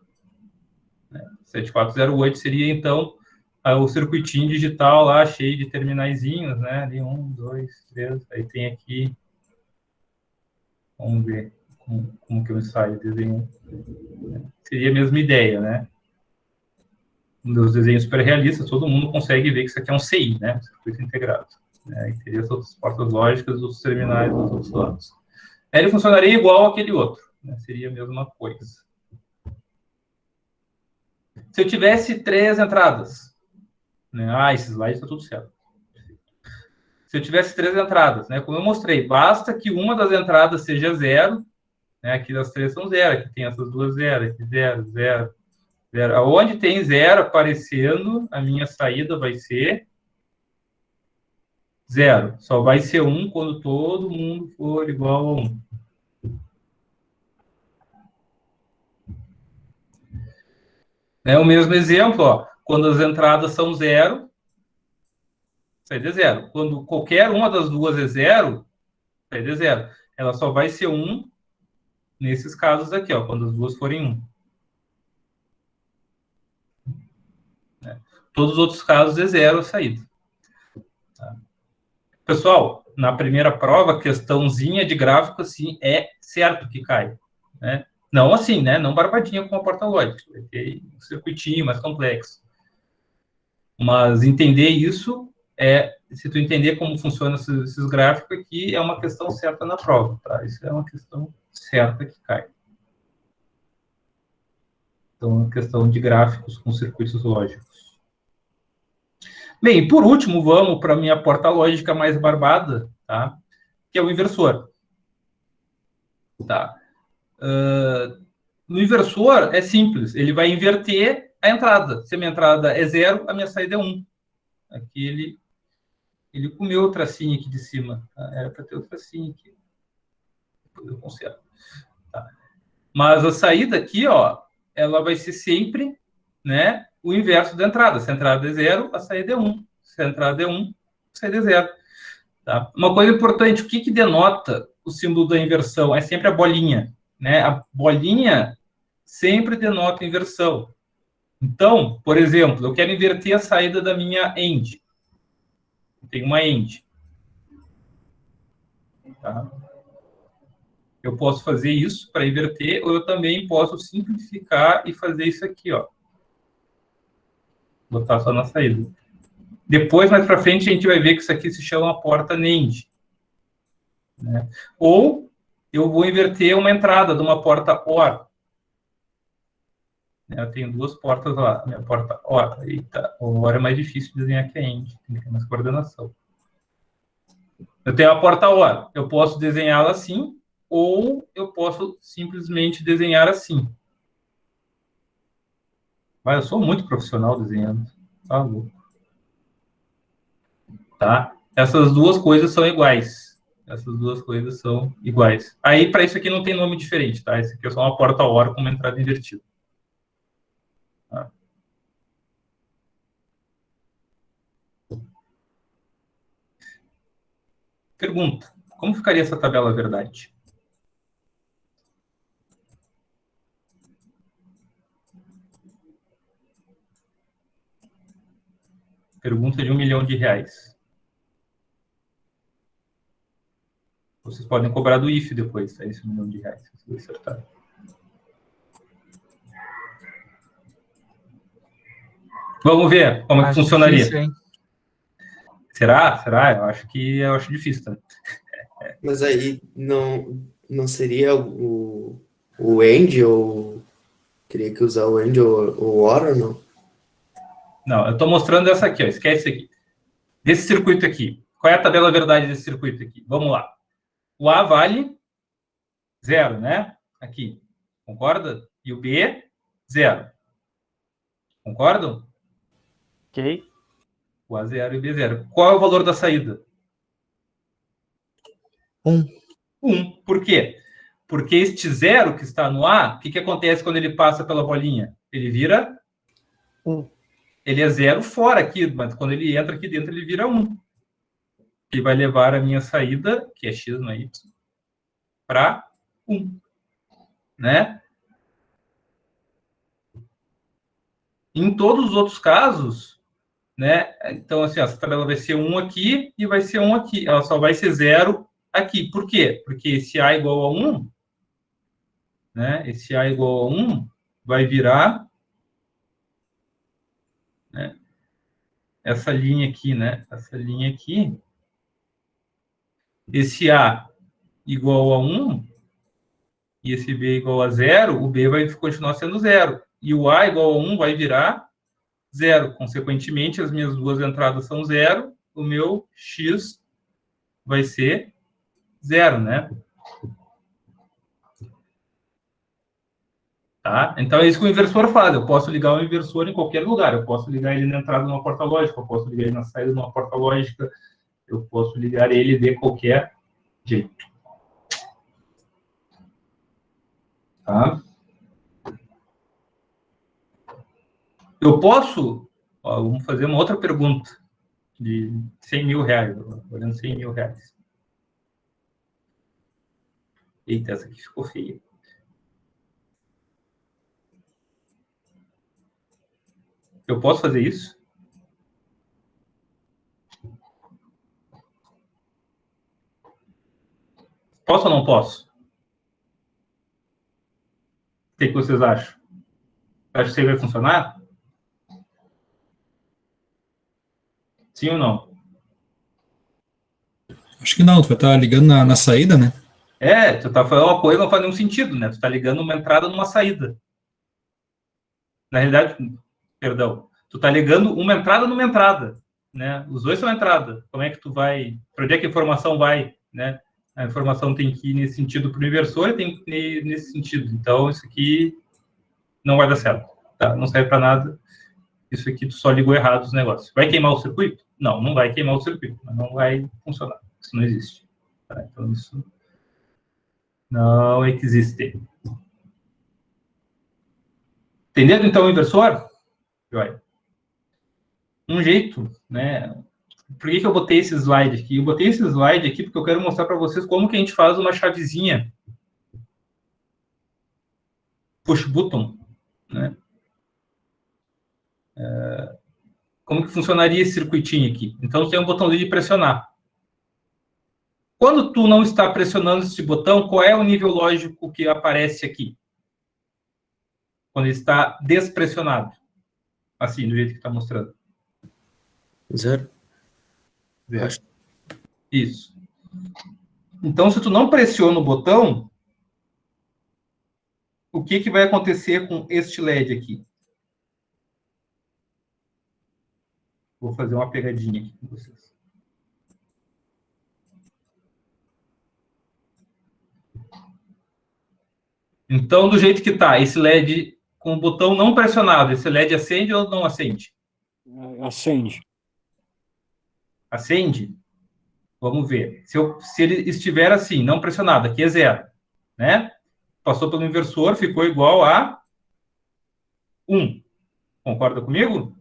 7408 seria, então, o circuitinho digital lá, cheio de terminaizinhos, né? Ali, 1, 2, 3, aí tem aqui. Vamos ver como que eu ensaio o desenho. Seria a mesma ideia, né? Nos desenhos super realistas, todo mundo consegue ver que isso aqui é um CI, né? Circuito integrado. E teria as outras portas lógicas dos terminais dos outros lados. Ele funcionaria igual àquele outro, né? Seria a mesma coisa. Se eu tivesse 3 entradas, né? Esse slide está tudo certo. Se eu tivesse 3 entradas, né? Como eu mostrei, basta que uma das entradas seja 0, né? Aqui das 3 são 0, aqui tem essas duas 0, aqui 0, 0, 0. Aonde tem 0 aparecendo, a minha saída vai ser 0. Só vai ser 1 quando todo mundo for igual a 1. É o mesmo exemplo, ó. Quando as entradas são 0, saída é 0. Quando qualquer uma das duas é 0, saída é 0. Ela só vai ser 1 nesses casos aqui, ó, quando as duas forem 1. Todos os outros casos é 0 a saída. Tá? Pessoal, na primeira prova, questãozinha de gráfico, assim, é certo que cai. Né? Não assim, né? Não barbadinha com a porta lógica. Vai ter um circuitinho mais complexo. Mas entender isso se tu entender como funcionam esses gráficos aqui, é uma questão certa na prova, tá? Isso é uma questão certa que cai. Então, é uma questão de gráficos com circuitos lógicos. Bem, por último, vamos para a minha porta lógica mais barbada, tá? Que é o inversor. Tá? No inversor, é simples. Ele vai inverter a entrada. Se a minha entrada é 0, a minha saída é 1. Aqui ele comeu o tracinho aqui de cima. Tá? Era para ter o tracinho aqui. Depois eu conserto. Tá? Mas a saída aqui, ó, ela vai ser sempre, né, o inverso da entrada. Se a entrada é 0, a saída é 1. Se a entrada é 1, a saída é 0. Tá? Uma coisa importante, o que denota o símbolo da inversão? É sempre a bolinha. Né? A bolinha sempre denota inversão. Então, por exemplo, eu quero inverter a saída da minha end. Tem uma end. Tá? Eu posso fazer isso para inverter, ou eu também posso simplificar e fazer isso aqui, ó. Botar só na saída. Depois, mais para frente, a gente vai ver que isso aqui se chama porta NAND. Né? Ou eu vou inverter uma entrada de uma porta OR. Eu tenho duas portas lá. Minha porta OR. Eita, o OR é mais difícil de desenhar que a END. Tem que ter mais coordenação. Eu tenho a porta OR. Eu posso desenhá-la assim, ou eu posso simplesmente desenhar assim. Mas eu sou muito profissional desenhando. Tá louco. Tá? Essas duas coisas são iguais. Essas duas coisas são iguais. Aí, para isso aqui não tem nome diferente, tá? Esse aqui é só uma porta OR com uma entrada invertida. Tá? Pergunta. Como ficaria essa tabela verdade? Pergunta de R$1 milhão. Vocês podem cobrar do IF depois, tá? Esse R$1 milhão, se vocês acertarem. Vamos ver como é que funcionaria. Difícil, hein? Será? Eu acho difícil, tá? Mas aí não seria o AND, ou teria que usar o AND ou OR ou não? Não, eu estou mostrando essa aqui, ó. Esquece isso aqui. Desse circuito aqui. Qual é a tabela verdade desse circuito aqui? Vamos lá. O A vale 0, né? Aqui. Concorda? E o B, 0. Concordam? Ok. O A 0 e o B 0. Qual é o valor da saída? 1. 1. Por quê? Porque este 0 que está no A, o que acontece quando ele passa pela bolinha? Ele vira 1. Ele é 0 fora aqui, mas quando ele entra aqui dentro, ele vira 1. Que vai levar a minha saída, que é x, não é y, para 1. Né? Em todos os outros casos, né? Então, assim, ó, essa tabela vai ser 1 aqui e vai ser 1 aqui. Ela só vai ser 0 aqui. Por quê? Porque esse A igual a 1, né? Esse A igual a 1 vai virar, né, essa linha aqui, né? Essa linha aqui. Esse A igual a 1 e esse B igual a 0, o B vai continuar sendo 0. E o A igual a 1 vai virar 0. Consequentemente, as minhas duas entradas são 0, o meu X vai ser 0, né? Tá? Então, é isso que o inversor faz. Eu posso ligar o inversor em qualquer lugar. Eu posso ligar ele na entrada de uma porta lógica, eu posso ligar ele na saída de uma porta lógica, eu posso ligar ele de qualquer jeito. Tá? Eu posso... Ó, vamos fazer uma outra pergunta de 100 mil reais. Olhando 100 mil reais. Eita, essa aqui ficou feia. Eu posso fazer isso? Posso ou não posso? O que vocês acham? Acho que isso aí vai funcionar? Sim ou não? Acho que não, tu vai estar ligando na saída, né? É, tu tá falando uma coisa que não faz nenhum sentido, né? Tu tá ligando uma entrada numa saída. Na realidade, perdão, tu tá ligando uma entrada numa entrada, né? Os dois são entrada. Como é que tu vai... Para onde é que a informação vai, né? A informação tem que ir nesse sentido para o inversor e tem que ir nesse sentido. Então, isso aqui não vai dar certo, tá? Não serve para nada. Isso aqui tu só ligou errado os negócios. Vai queimar o circuito? Não, não vai queimar o circuito, mas não vai funcionar. Isso não existe. Tá? Então, isso não existe. Entendendo, então, o inversor? Vai. Um jeito, né? Por que eu botei esse slide aqui? Eu botei esse slide aqui porque eu quero mostrar para vocês como que a gente faz uma chavezinha push button, né? Como que funcionaria esse circuitinho aqui? Então, tem um botãozinho de pressionar. Quando tu não está pressionando esse botão, qual é o nível lógico que aparece aqui? Quando ele está despressionado. Assim, do jeito que está mostrando. 0. Zero. Isso. Então, se tu não pressiona o botão, o que vai acontecer com este LED aqui? Vou fazer uma pegadinha aqui com vocês. Então, do jeito que está, esse LED com o botão não pressionado, esse LED acende ou não acende? Acende. Acende? Vamos ver. Se ele estiver assim, não pressionado, aqui é 0, né? Passou pelo inversor, ficou igual a 1. Concorda comigo?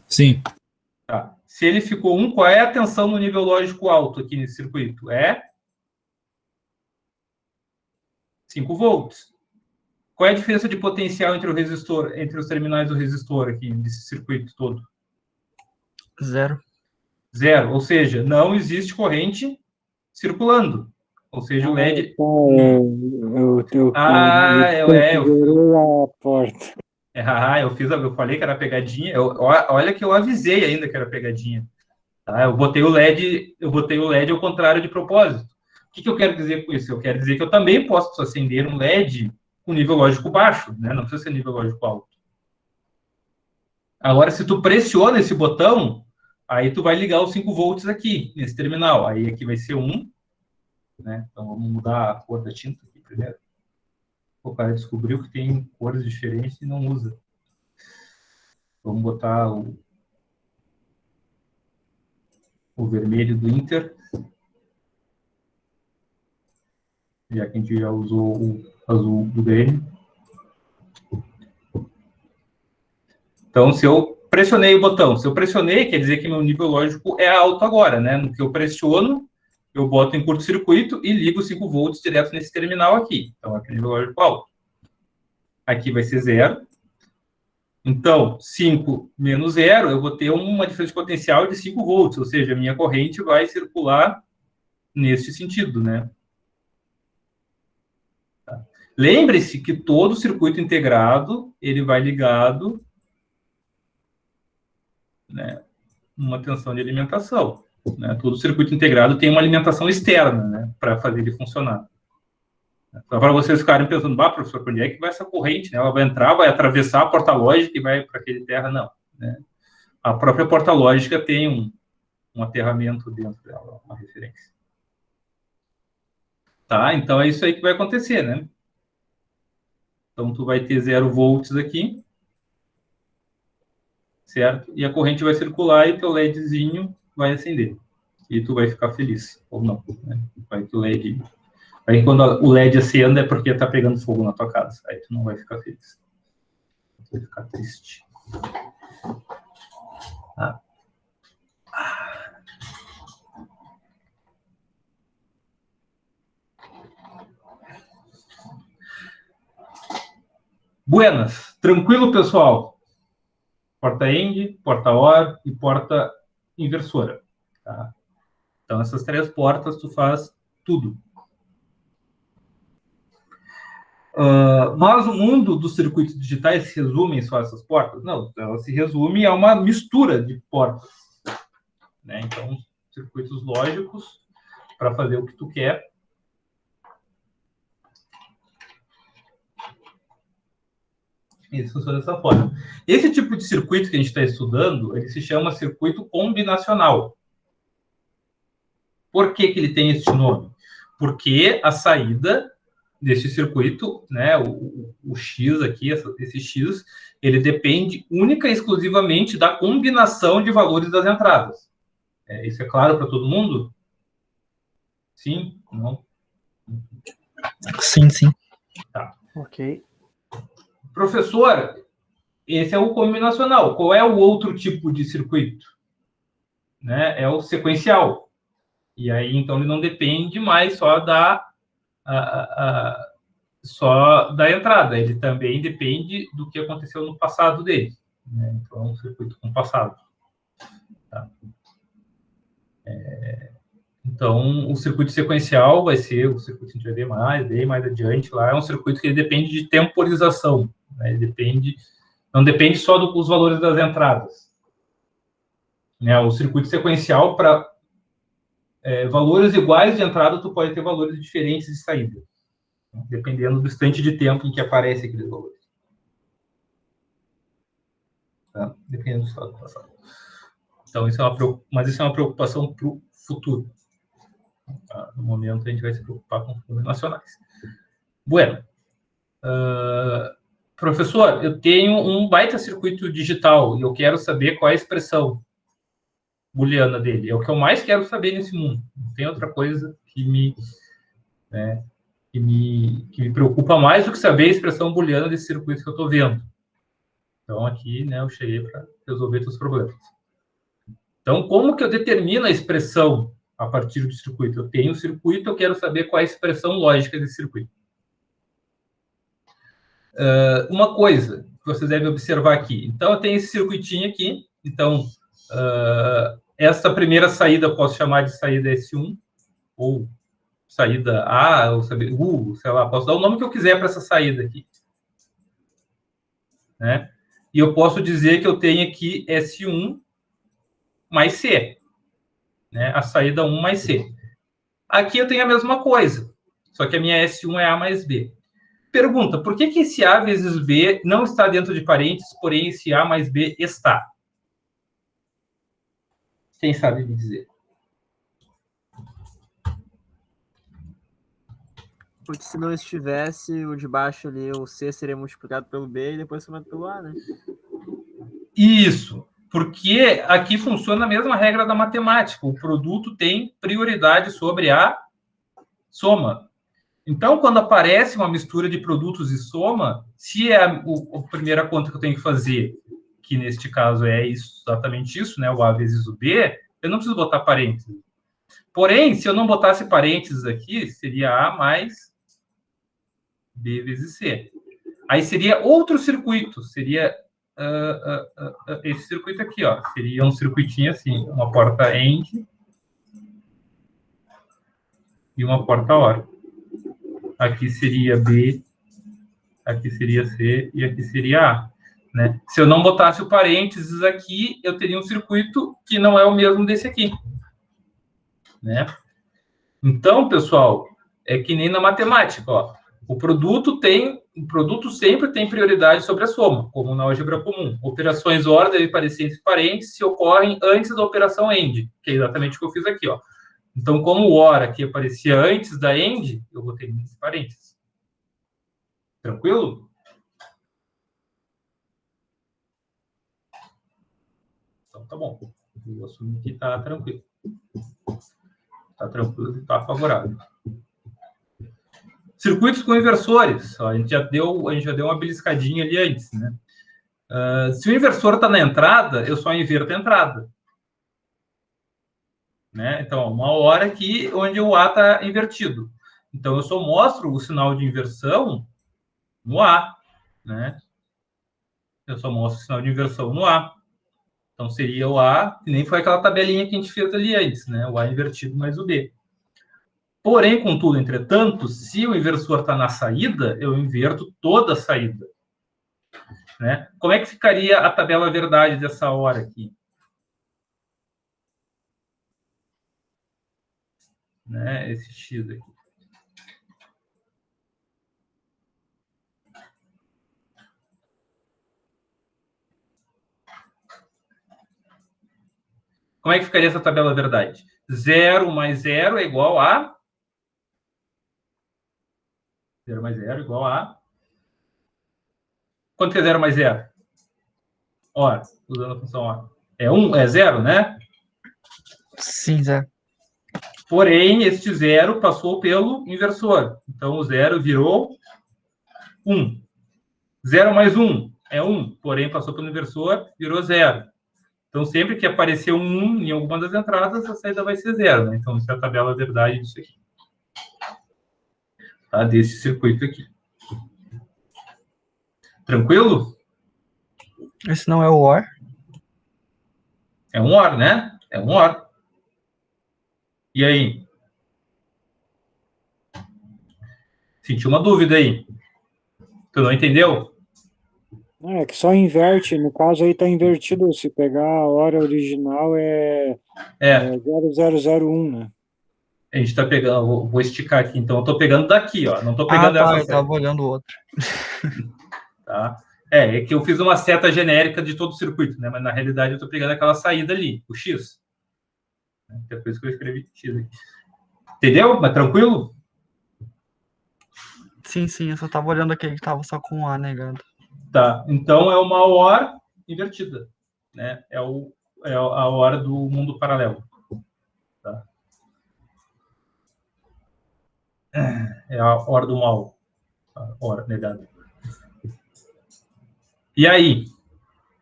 Sim. Tá. Se ele ficou 1, qual é a tensão no nível lógico alto aqui nesse circuito? É 5 volts. Qual é a diferença de potencial entre o resistor, entre os terminais do resistor aqui, nesse circuito todo? 0. 0. Ou seja, não existe corrente circulando. Ou seja, o LED... Eu eu a porta. Eu falei que era pegadinha. Olha que eu avisei ainda que era pegadinha. Tá? Eu botei o LED ao contrário de propósito. O que eu quero dizer com isso? Eu quero dizer que eu também posso acender um LED com nível lógico baixo, né? Não precisa ser nível lógico alto. Agora, se tu pressiona esse botão, aí tu vai ligar os 5 volts aqui, nesse terminal. Aí aqui vai ser 1, né? Então, vamos mudar a cor da tinta aqui primeiro. O cara descobriu que tem cores diferentes e não usa. Vamos botar o vermelho do Inter. Já que a gente já usou o azul do Grêmio. Então, se eu pressionei o botão, se eu pressionei, quer dizer que meu nível lógico é alto agora, né? No que eu pressiono, eu boto em curto-circuito e ligo 5 volts direto nesse terminal aqui. Então, aqui é nível lógico alto. Aqui vai ser 0. Então, 5 menos 0, eu vou ter uma diferença de potencial de 5 volts, ou seja, a minha corrente vai circular neste sentido, né? Tá. Lembre-se que todo circuito integrado, ele vai ligado, né, uma tensão de alimentação. Né? Todo circuito integrado tem uma alimentação externa, né, para fazer ele funcionar. Só para vocês ficarem pensando, professor, para onde é que vai essa corrente? Né? Ela vai entrar, vai atravessar a porta lógica e vai para aquele terra? Não. Né? A própria porta lógica tem um aterramento dentro dela, uma referência. Tá? Então, é isso aí que vai acontecer, né? Então, tu vai ter 0 volts aqui, certo? E a corrente vai circular e teu LEDzinho vai acender. E tu vai ficar feliz, ou não. Né? Vai que o LED... Aí, quando o LED acenda, é porque tá pegando fogo na tua casa. Aí tu não vai ficar feliz. Tu vai ficar triste. Ah. Buenas. Tranquilo, pessoal? Porta END, porta OR e porta inversora. Tá? Então, essas 3 portas tu faz tudo. Mas o mundo dos circuitos digitais se resume só a essas portas? Não, ela se resume a uma mistura de portas. Né? Então, circuitos lógicos para fazer o que tu quer. Isso funciona dessa forma. Esse tipo de circuito que a gente está estudando, ele se chama circuito combinacional. Por que ele tem esse nome? Porque a saída desse circuito, né, o X aqui, esse X, ele depende única e exclusivamente da combinação de valores das entradas. Isso é claro para todo mundo? Sim? Não? Sim, sim. Tá. Ok. Professor, esse é o combinacional. Qual é o outro tipo de circuito? Né? É o sequencial. E aí, então, ele não depende mais só da entrada, ele também depende do que aconteceu no passado dele. Né? Então, é um circuito com passado. Tá? Então, o circuito sequencial vai ser o circuito que a gente vai ver mais adiante lá, é um circuito que ele depende de temporização. Né? Ele não depende só dos valores das entradas. Né? O circuito sequencial, para valores iguais de entrada, tu pode ter valores diferentes de saída, dependendo do instante de tempo em que aparece aqueles valores. Tá? Dependendo do estado do passado. Então, isso é uma preocupação para o futuro. Tá? No momento, a gente vai se preocupar com os nacionais. Bueno. Professor, eu tenho um baita circuito digital e eu quero saber qual é a expressão booleana dele. É o que eu mais quero saber nesse mundo. Não tem outra coisa que me preocupa mais do que saber a expressão booleana desse circuito que eu estou vendo. Então, aqui, né, eu cheguei para resolver os problemas. Então, como que eu determino a expressão a partir do circuito? Eu tenho o circuito, eu quero saber qual é a expressão lógica desse circuito. Uma coisa que vocês devem observar aqui. Então, eu tenho esse circuitinho aqui. Então, essa primeira saída eu posso chamar de saída S1, ou saída A, ou sei lá, posso dar o nome que eu quiser para essa saída aqui. Né? E eu posso dizer que eu tenho aqui S1 mais C. Né? A saída 1 mais C. Aqui eu tenho a mesma coisa, só que a minha S1 é A mais B. Pergunta, por que esse A vezes B não está dentro de parênteses, porém esse A mais B está? Quem sabe me dizer? Porque se não estivesse, o de baixo ali, o C seria multiplicado pelo B e depois somado pelo A, né? Isso, porque aqui funciona a mesma regra da matemática. O produto tem prioridade sobre a soma. Então, quando aparece uma mistura de produtos e soma, se é a primeira conta que eu tenho que fazer, que neste caso é exatamente isso, né, o A vezes o B, eu não preciso botar parênteses. Porém, se eu não botasse parênteses aqui, seria A mais B vezes C. Aí seria outro circuito, seria esse circuito aqui, ó. Seria um circuitinho assim, uma porta AND e uma porta OR. Aqui seria B, aqui seria C e aqui seria A. Né? Se eu não botasse o parênteses aqui, eu teria um circuito que não é o mesmo desse aqui. Né? Então, pessoal, é que nem na matemática. Ó. O produto sempre tem prioridade sobre a soma, como na álgebra comum. Operações OR devem parecer entre parênteses se ocorrem antes da operação AND, que é exatamente o que eu fiz aqui, ó. Então, como o OR aqui aparecia antes da AND, eu botei entre parênteses. Tranquilo? Então, tá bom. Eu vou assumir que tá tranquilo. Tá tranquilo e tá favorável. Circuitos com inversores. Ó, a gente já deu uma beliscadinha ali antes, né? Se o inversor está na entrada, eu só inverto a entrada. Né? Então, uma hora aqui onde o A está invertido. Então, eu só mostro o sinal de inversão no A. Né? Eu só mostro o sinal de inversão no A. Então, seria o A, que nem foi aquela tabelinha que a gente fez ali antes, né? O A invertido mais o B. Porém, contudo, entretanto, se o inversor está na saída, eu inverto toda a saída. Né? Como é que ficaria a tabela verdade dessa hora aqui? Né? Esse X aqui. Como é que ficaria essa tabela verdade? 0 mais 0 é igual a... 0 mais 0 é igual a... Quanto que é 0 mais 0? Ora, usando a função ora. É 1, é 0, né? Sim, 0. Porém, este 0 passou pelo inversor. Então, o 0 virou 1. 0 mais 1 é 1, porém passou pelo inversor, virou 0. Então, sempre que aparecer um 1 em alguma das entradas, a saída vai ser 0. Né? Então, essa é a tabela verdade disso aqui. Tá? Desse circuito aqui. Tranquilo? Esse não é o OR? É um OR, né? É um OR. E aí? Sentiu uma dúvida aí? Tu não entendeu? É que só inverte, no caso aí está invertido, se pegar a hora original é 0001, né? A gente está pegando, vou esticar aqui, então eu estou pegando daqui, ó. Não estou pegando essa eu seta. tava olhando o outro. Tá? É que eu fiz uma seta genérica de todo o circuito, né? Mas na realidade eu estou pegando aquela saída ali, o X. É por isso que eu escrevi X aqui. Entendeu? Mas tranquilo? Sim, eu só tava olhando aquele que tava só com o A negado. Tá. Então é uma OR invertida, né? É a hora do mundo paralelo. Tá? É a hora do mal. A hora negada. E aí,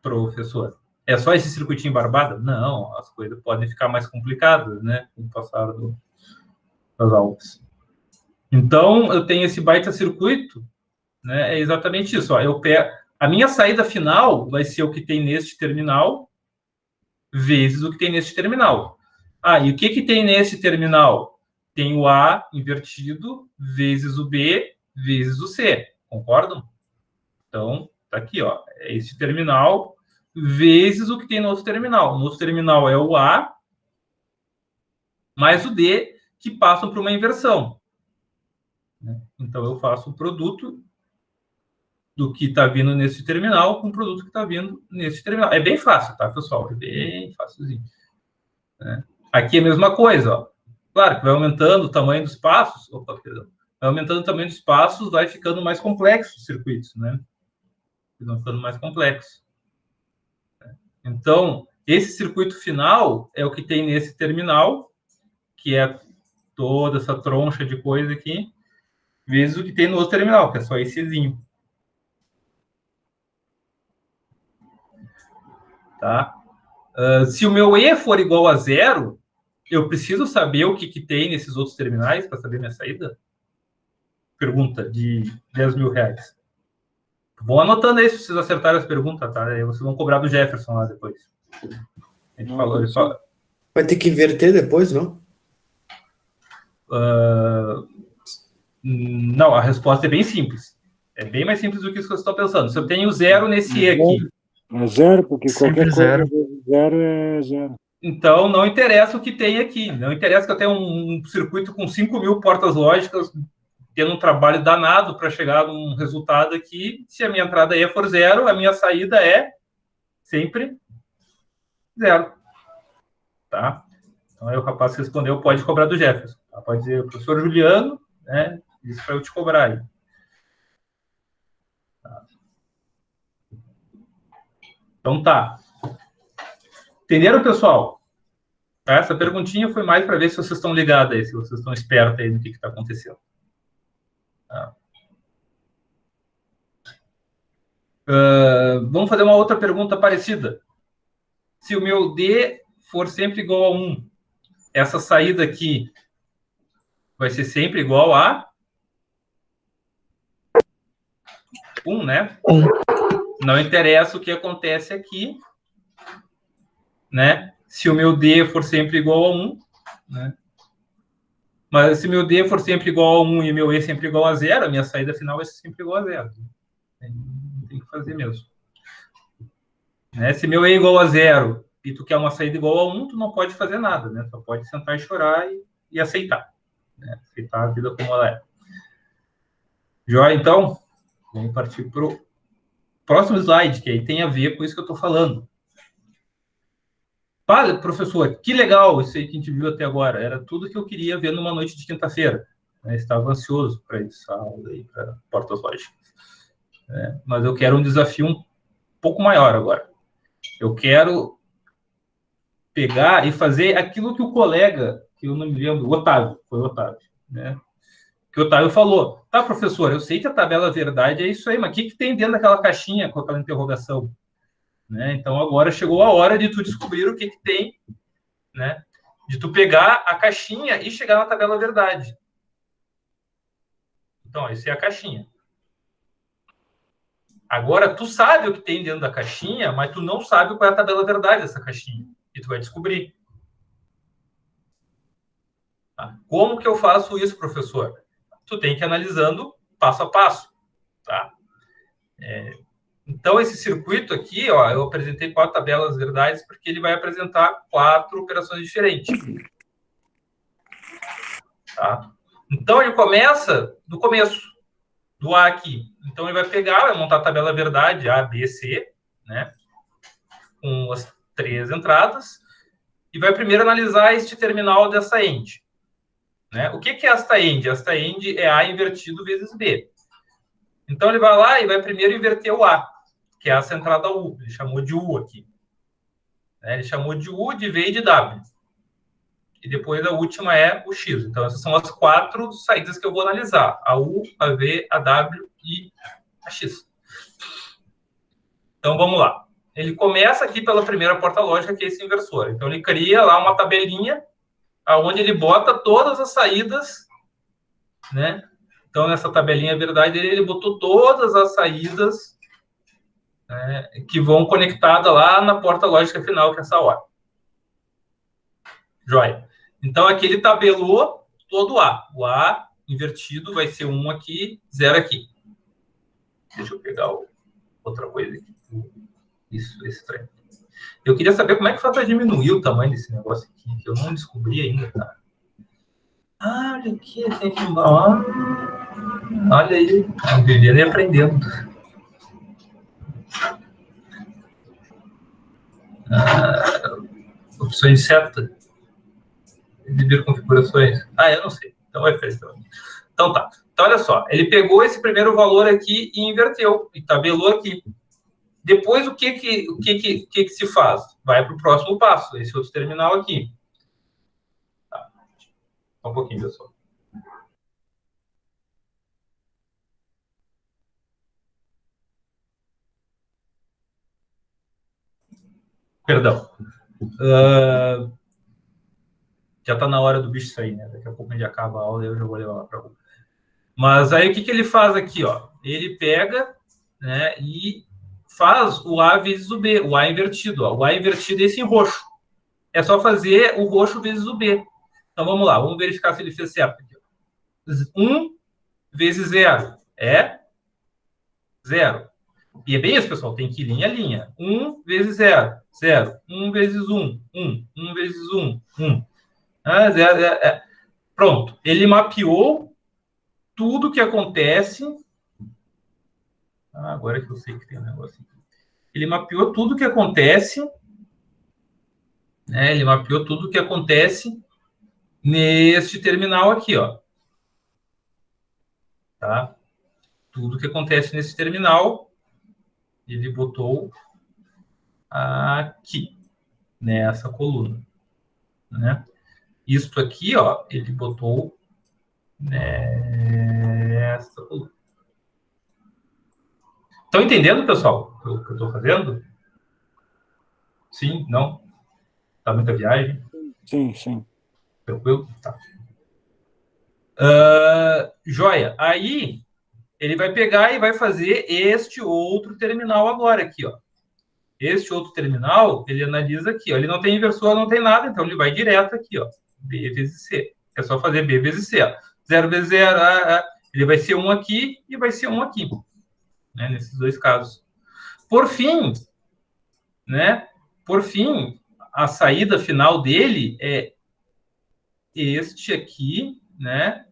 professor? É só esse circuitinho barbada? Não, as coisas podem ficar mais complicadas, né? Com o passar das aulas. Então, eu tenho esse baita circuito, né? É exatamente isso. Ó, a minha saída final vai ser o que tem neste terminal vezes o que tem neste terminal. E o que tem nesse terminal? Tem o A invertido vezes o B vezes o C. Concordam? Então, tá aqui, ó. É esse terminal vezes o que tem no outro terminal. No outro terminal é o A mais o D, que passam por uma inversão. Então, eu faço o produto do que está vindo nesse terminal com o produto que está vindo nesse terminal. É bem fácil, tá, pessoal? É bem fácilzinho. Né? Aqui é a mesma coisa, ó. Claro que vai aumentando o tamanho dos passos. Opa, perdão. Vai aumentando o tamanho dos passos, vai ficando mais complexo os circuitos, né? Vão ficando mais complexos. Então, esse circuito final é o que tem nesse terminal, que é toda essa troncha de coisa aqui, vezes o que tem no outro terminal, que é só essezinho. Tá? Se o meu E for igual a 0, eu preciso saber o que tem nesses outros terminais para saber minha saída? Pergunta de 10 mil reais. Vão anotando aí se vocês acertarem as perguntas, tá? Aí vocês vão cobrar do Jefferson lá depois. A gente falou. Vai ter que inverter depois, não? Não, a resposta é bem simples. É bem mais simples do que isso que você está pensando. Se eu tenho 0 nesse E aqui... É 0, porque Sempre qualquer zero. coisa vezes 0 é 0. Então, não interessa o que tem aqui. Não interessa que eu tenha um circuito com 5.000 portas lógicas tendo um trabalho danado para chegar num resultado aqui. Se a minha entrada E for 0, a minha saída é sempre 0. Tá? Então, aí o rapaz respondeu, pode cobrar do Jefferson. Tá? Pode dizer, professor Juliano, né? Isso para eu te cobrar aí. Tá. Então, tá. Entenderam, pessoal? Essa perguntinha foi mais para ver se vocês estão ligados aí, se vocês estão espertos aí no que está acontecendo. Tá. Vamos fazer uma outra pergunta parecida. Se o meu D for sempre igual a 1, essa saída aqui vai ser sempre igual a 1, né? 1. Não interessa o que acontece aqui, né? Se o meu D for sempre igual a 1, né? Mas se meu D for sempre igual a 1 e meu E sempre igual a 0, a minha saída final vai ser sempre igual a 0. Tem que fazer mesmo. Né? Se meu E é igual a 0 e tu quer uma saída igual a 1, tu não pode fazer nada, né? Só pode sentar e chorar e aceitar. Né? Aceitar a vida como ela é. Joia, então? Vamos partir para o próximo slide, que aí tem a ver com isso que eu estou falando. Fala, professor, que legal isso aí que a gente viu até agora. Era tudo que eu queria ver numa noite de quinta-feira. Né? Estava ansioso para essa aula aí, para portas lógicas. Mas eu quero um desafio um pouco maior agora. Eu quero pegar e fazer aquilo que o colega, que eu não me lembro, o Otávio, foi o Otávio, né? Que o Otávio falou, tá, professor, eu sei que a tabela verdade é isso aí, mas o que tem dentro daquela caixinha com aquela interrogação? Né? Então, agora chegou a hora de tu descobrir o que tem, né? De tu pegar a caixinha e chegar na tabela verdade. Então, essa é a caixinha. Agora, tu sabe o que tem dentro da caixinha, mas tu não sabe qual é a tabela verdade dessa caixinha. E tu vai descobrir. Tá? Como que eu faço isso, professor? Tu tem que ir analisando passo a passo. Tá? Então, esse circuito aqui, ó, eu apresentei 4 tabelas verdades, porque ele vai apresentar 4 operações diferentes. Tá? Então, ele começa do começo, do A aqui. Então, ele vai pegar, vai montar a tabela verdade, A, B, C, né? Com as 3 entradas, e vai primeiro analisar este terminal dessa end. Né? O que é esta end? Esta end é A invertido vezes B. Então, ele vai lá e vai primeiro inverter o A, que é essa entrada U. Ele chamou de U aqui. Né? Ele chamou de U, de V e de W. E depois a última é o X. Então, essas são as 4 saídas que eu vou analisar. A U, a V, a W e a X. Então, vamos lá. Ele começa aqui pela primeira porta lógica, que é esse inversor. Então, ele cria lá uma tabelinha onde ele bota todas as saídas, né? Então, nessa tabelinha verdade, ele botou todas as saídas, né, que vão conectadas lá na porta lógica final, que é essa hora. Joia. Então, aqui ele tabelou todo o A. O A invertido vai ser 1 aqui, 0 aqui. Deixa eu pegar outra coisa aqui. Isso, esse trem. Eu queria saber como é que faz para diminuir o tamanho desse negócio aqui, que eu não descobri ainda, tá? Ah, olha aqui, tem que... olha aí, vivendo e aprendendo. Opções de seta. Dividir configurações. Eu não sei. Então vai fazer. Então tá. Então olha só. Ele pegou esse primeiro valor aqui e inverteu. E tabelou aqui. Depois o que se faz? Vai para o próximo passo. Esse outro terminal aqui. Tá. Só um pouquinho, pessoal. Perdão. Já está na hora do bicho sair, né? Daqui a pouco a gente acaba a aula e eu já vou levar lá para a rua. Mas aí o que ele faz aqui, ó? Ele pega, né, e faz o A vezes o B, o A invertido, ó. O A invertido é esse em roxo. É só fazer o roxo vezes o B. Então vamos lá, vamos verificar se ele fez certo aqui. 1 vezes 0 é 0. E é bem isso, pessoal, tem que ir linha a linha. 1 vezes 0, 0. 1 vezes 1, 1. 1 vezes 1, 1. 0, 0, Pronto. Ele mapeou tudo que acontece. Agora que eu sei que tem um negócio aqui. Ele mapeou tudo que acontece, né? Ele mapeou tudo que acontece neste terminal aqui, ó. Tá? Tudo que acontece nesse terminal, ele botou aqui, nessa coluna, né? Isto aqui, ó, ele botou nessa coluna. Estão entendendo, pessoal, o que eu estou fazendo? Sim? Não? Tá muita viagem? Sim, sim. Tranquilo? Tá. Joia. Aí, ele vai pegar e vai fazer este outro terminal agora aqui, ó. Este outro terminal, ele analisa aqui, ó. Ele não tem inversor, não tem nada, então ele vai direto aqui, ó. B vezes C. É só fazer B vezes C, ó. 0 vezes 0, ele vai ser 1 aqui e vai ser 1 aqui, né? Nesses dois casos. Por fim, né? Por fim, a saída final dele é este aqui, né?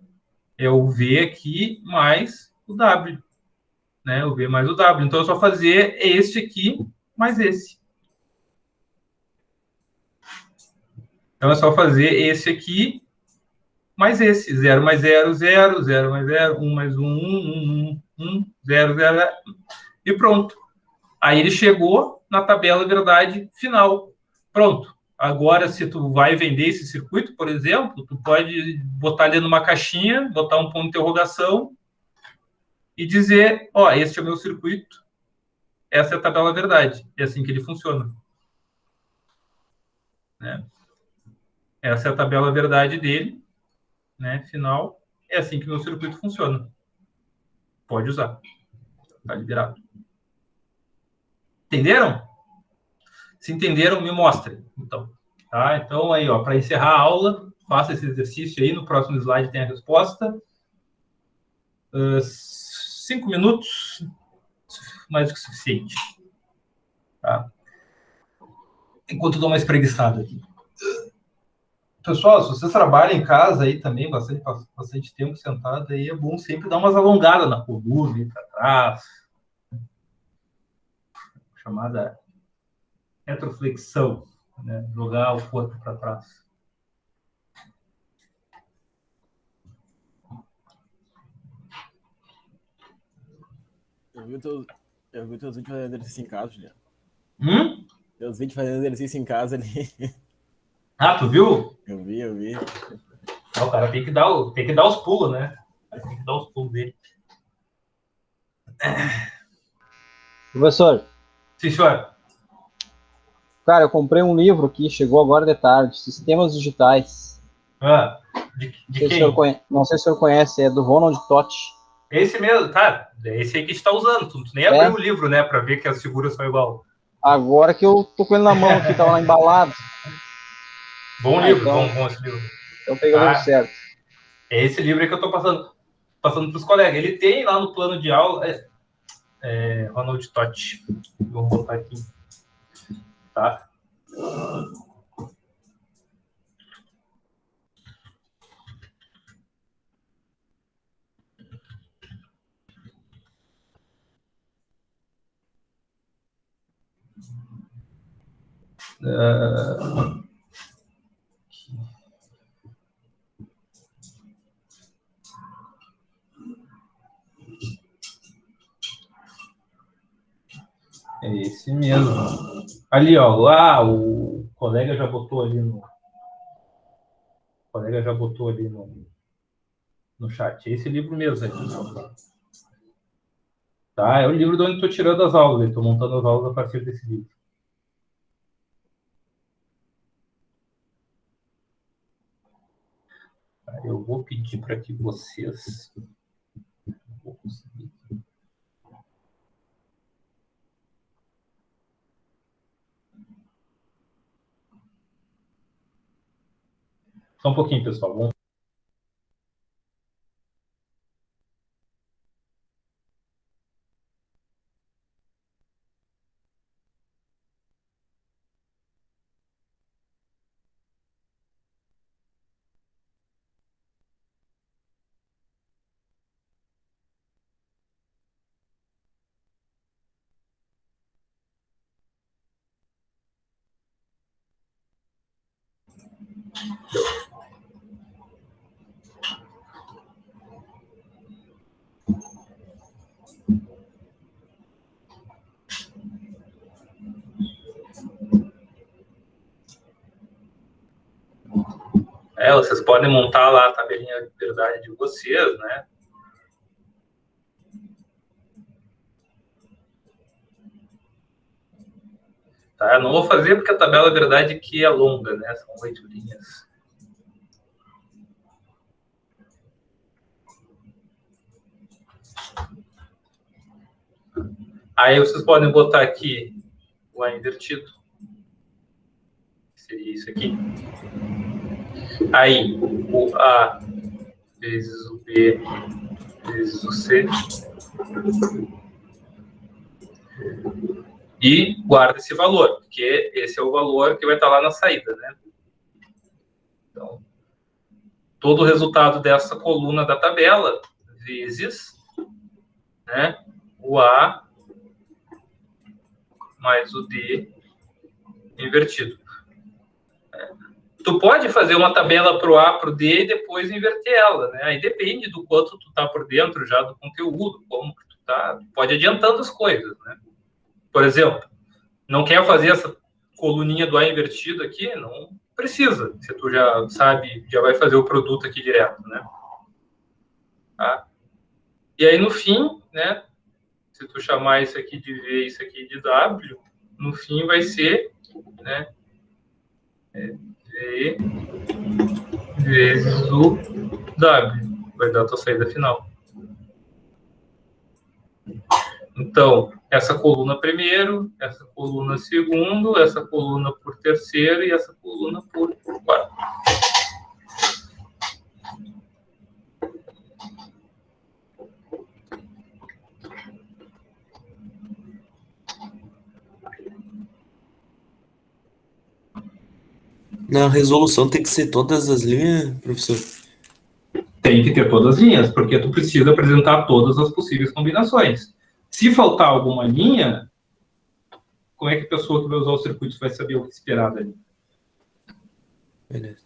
É o V aqui mais o W, né? O V mais o W. Então, é só fazer este aqui mais esse. Então, é só fazer esse aqui mais esse. 0 mais 0, 0. 0 mais 0, 1 mais 1, 1, 1, 1, 0, 0. E pronto. Aí ele chegou na tabela verdade final. Pronto. Agora, se tu vai vender esse circuito, por exemplo, tu pode botar ali numa caixinha, botar um ponto de interrogação e dizer, ó, este é o meu circuito, essa é a tabela verdade. É assim que ele funciona. Né? Essa é a tabela verdade dele, né? Final. É assim que o meu circuito funciona. Pode usar. Tá liberado. Entenderam? Se entenderam, me mostrem. Então, tá? Então aí, ó, para encerrar a aula, faça esse exercício aí. No próximo slide tem a resposta. 5 minutos, mais do que suficiente. Tá? Enquanto eu dou uma espreguiçada aqui. Pessoal, se vocês trabalham em casa aí também, bastante tempo sentado, aí é bom sempre dar umas alongadas na coluna, para trás. Chamada retroflexão, né? Jogar o corpo para trás. Eu vi teus vídeos fazendo exercício em casa, Juliano. Teus vídeos fazendo exercício em casa ali. Ah, tu viu? Eu vi. Não, o cara tem que dar os pulos, né? Tem que dar os pulos dele. Professor, Sim, senhor. cara, eu comprei um livro aqui, chegou agora de tarde, Sistemas Digitais. Ah, de quem? Não sei se o senhor conhece, é do Ronald Totti. Esse mesmo, cara. É esse aí que a gente tá usando. Tu nem abriu o livro, né? Pra ver que as figuras são igual. Agora que eu tô com ele na mão aqui, tava lá embalado. Bom livro, então, bom esse livro. Então peguei o livro certo. É esse livro aí que eu tô passando pros colegas. Ele tem lá no plano de aula. Ronald Totti. Vamos botar aqui. Tá? É esse mesmo. Ali, ó. Lá, o colega já botou ali no. O colega já botou ali no chat. É esse livro mesmo aí, pessoal. Tá? É o livro de onde estou tirando as aulas. Estou montando as aulas a partir desse livro. Tá? Eu vou pedir para que vocês. Vou conseguir. Só um pouquinho, pessoal. Vamos Vocês podem montar lá a tabelinha de verdade de vocês, né? Tá, eu não vou fazer porque a tabela verdade aqui é longa, né? São 8 linhas. Aí vocês podem botar aqui o A invertido. Seria isso aqui. Aí, o A vezes o B vezes o C. E guarda esse valor, porque esse é o valor que vai estar lá na saída, né? Então, todo o resultado dessa coluna da tabela vezes, né, o A mais o D invertido. Tu pode fazer uma tabela para o A, para o D e depois inverter ela, né? Aí depende do quanto tu tá por dentro já do conteúdo, como que tu tá, pode ir adiantando as coisas, né? Por exemplo, não quer fazer essa coluninha do A invertido aqui? Não precisa. Se tu já sabe, já vai fazer o produto aqui direto, né? Tá? E aí, no fim, né? Se tu chamar isso aqui de V, isso aqui de W, no fim vai ser, né? V vezes o W. Vai dar a tua saída final. Então, essa coluna primeiro, essa coluna segundo, essa coluna por terceiro e essa coluna por quarto. Na resolução tem que ser todas as linhas, professor? Tem que ter todas as linhas, porque tu precisa apresentar todas as possíveis combinações. Se faltar alguma linha, como é que a pessoa que vai usar o circuito vai saber o que esperar dali? Beleza.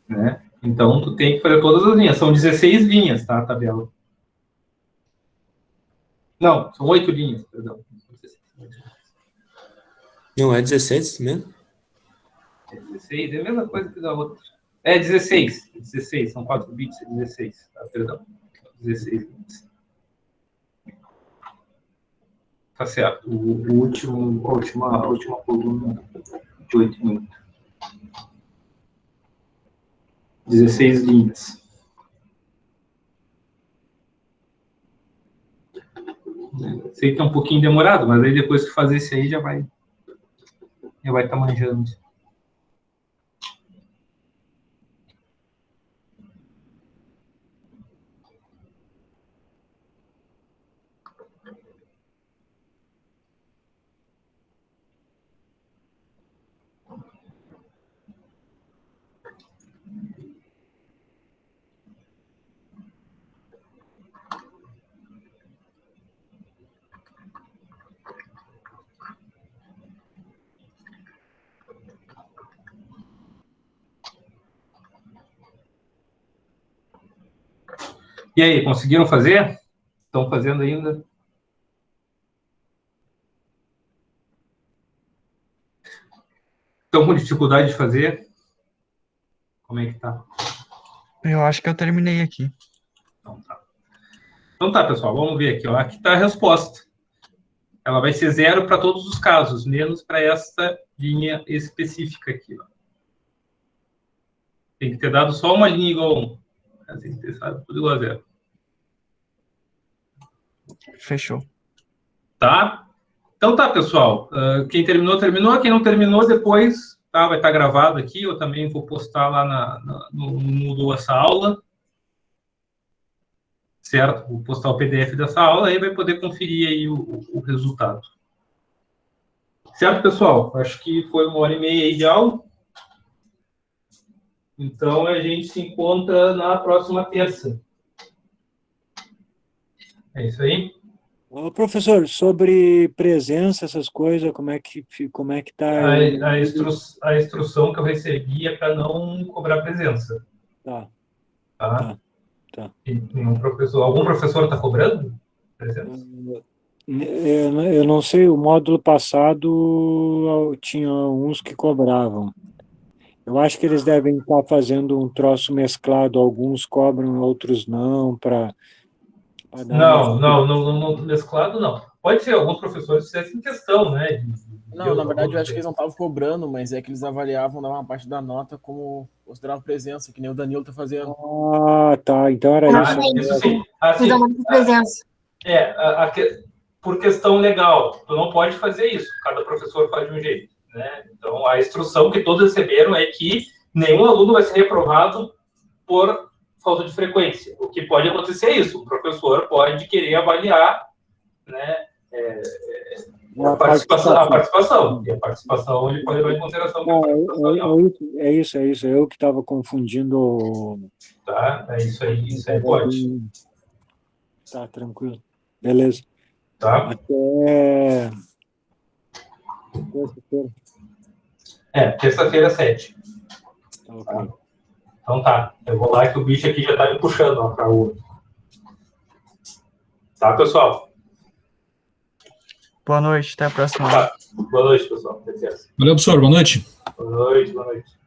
Né? Então, tu tem que fazer todas as linhas. São 16 linhas, tá, a tabela? Não, são 8 linhas, perdão. Não é 16 mesmo? É 16, é a mesma coisa que da outra. É 16, 16, são 4 bits, é 16, tá, perdão. 16 bits. Tá certo, a última coluna de 8 minutos. 16 linhas. Sei que é um pouquinho demorado, mas aí depois que fazer esse aí já vai estar manjando. E aí, conseguiram fazer? Estão fazendo ainda? Estão com dificuldade de fazer? Como é que tá? Eu acho que eu terminei aqui. Então tá, pessoal, vamos ver aqui. Ó. Aqui está a resposta. Ela vai ser 0 para todos os casos, menos para essa linha específica aqui. Ó. Tem que ter dado só uma linha igual a 1. Tem que ter dado tudo igual a 0. Fechou. Tá? Então tá, pessoal. Quem terminou, terminou. Quem não terminou, depois tá, vai estar gravado aqui. Eu também vou postar lá no Moodle essa aula. Certo? Vou postar o PDF dessa aula, aí vai poder conferir aí o resultado. Certo, pessoal? Acho que foi 1h30 aí de aula. Então, a gente se encontra na próxima terça. É isso aí? Ô, professor, sobre presença, essas coisas, como é que tá? A instrução que eu recebi é para não cobrar presença. Tá. Tá? Tá. Algum professor está cobrando presença? Eu não sei, o módulo passado tinha uns que cobravam. Eu acho que eles devem estar fazendo um troço mesclado, alguns cobram, outros não, para dar não, mesclado não. Pode ser, alguns professores fizessem questão, né? Não, na verdade eu acho que eles não estavam cobrando, mas é que eles avaliavam, davam uma parte da nota como considerava presença, que nem o Danilo tá fazendo. Ah, tá, então era isso. Isso sim. Assim, presença. por questão legal, tu não pode fazer isso, cada professor faz de um jeito, né? Então, a instrução que todos receberam é que nenhum aluno vai ser reprovado por falta de frequência. O que pode acontecer é isso, o professor pode querer avaliar, né, a participação, e a participação ele pode levar em consideração. É isso, eu que estava confundindo. Tá, é isso aí pode. Tá, tranquilo. Beleza. Tá. Até terça-feira. Terça-feira, 7. Tá, ok. Então tá, eu vou lá que o bicho aqui já tá me puxando, ó, para o... Tá, pessoal? Boa noite, até a próxima. Tá. Boa noite, pessoal. Valeu, professor. Boa noite. Boa noite.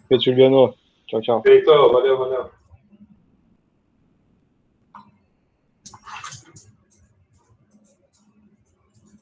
Feito, Juliano. Tchau, tchau. Feito, valeu.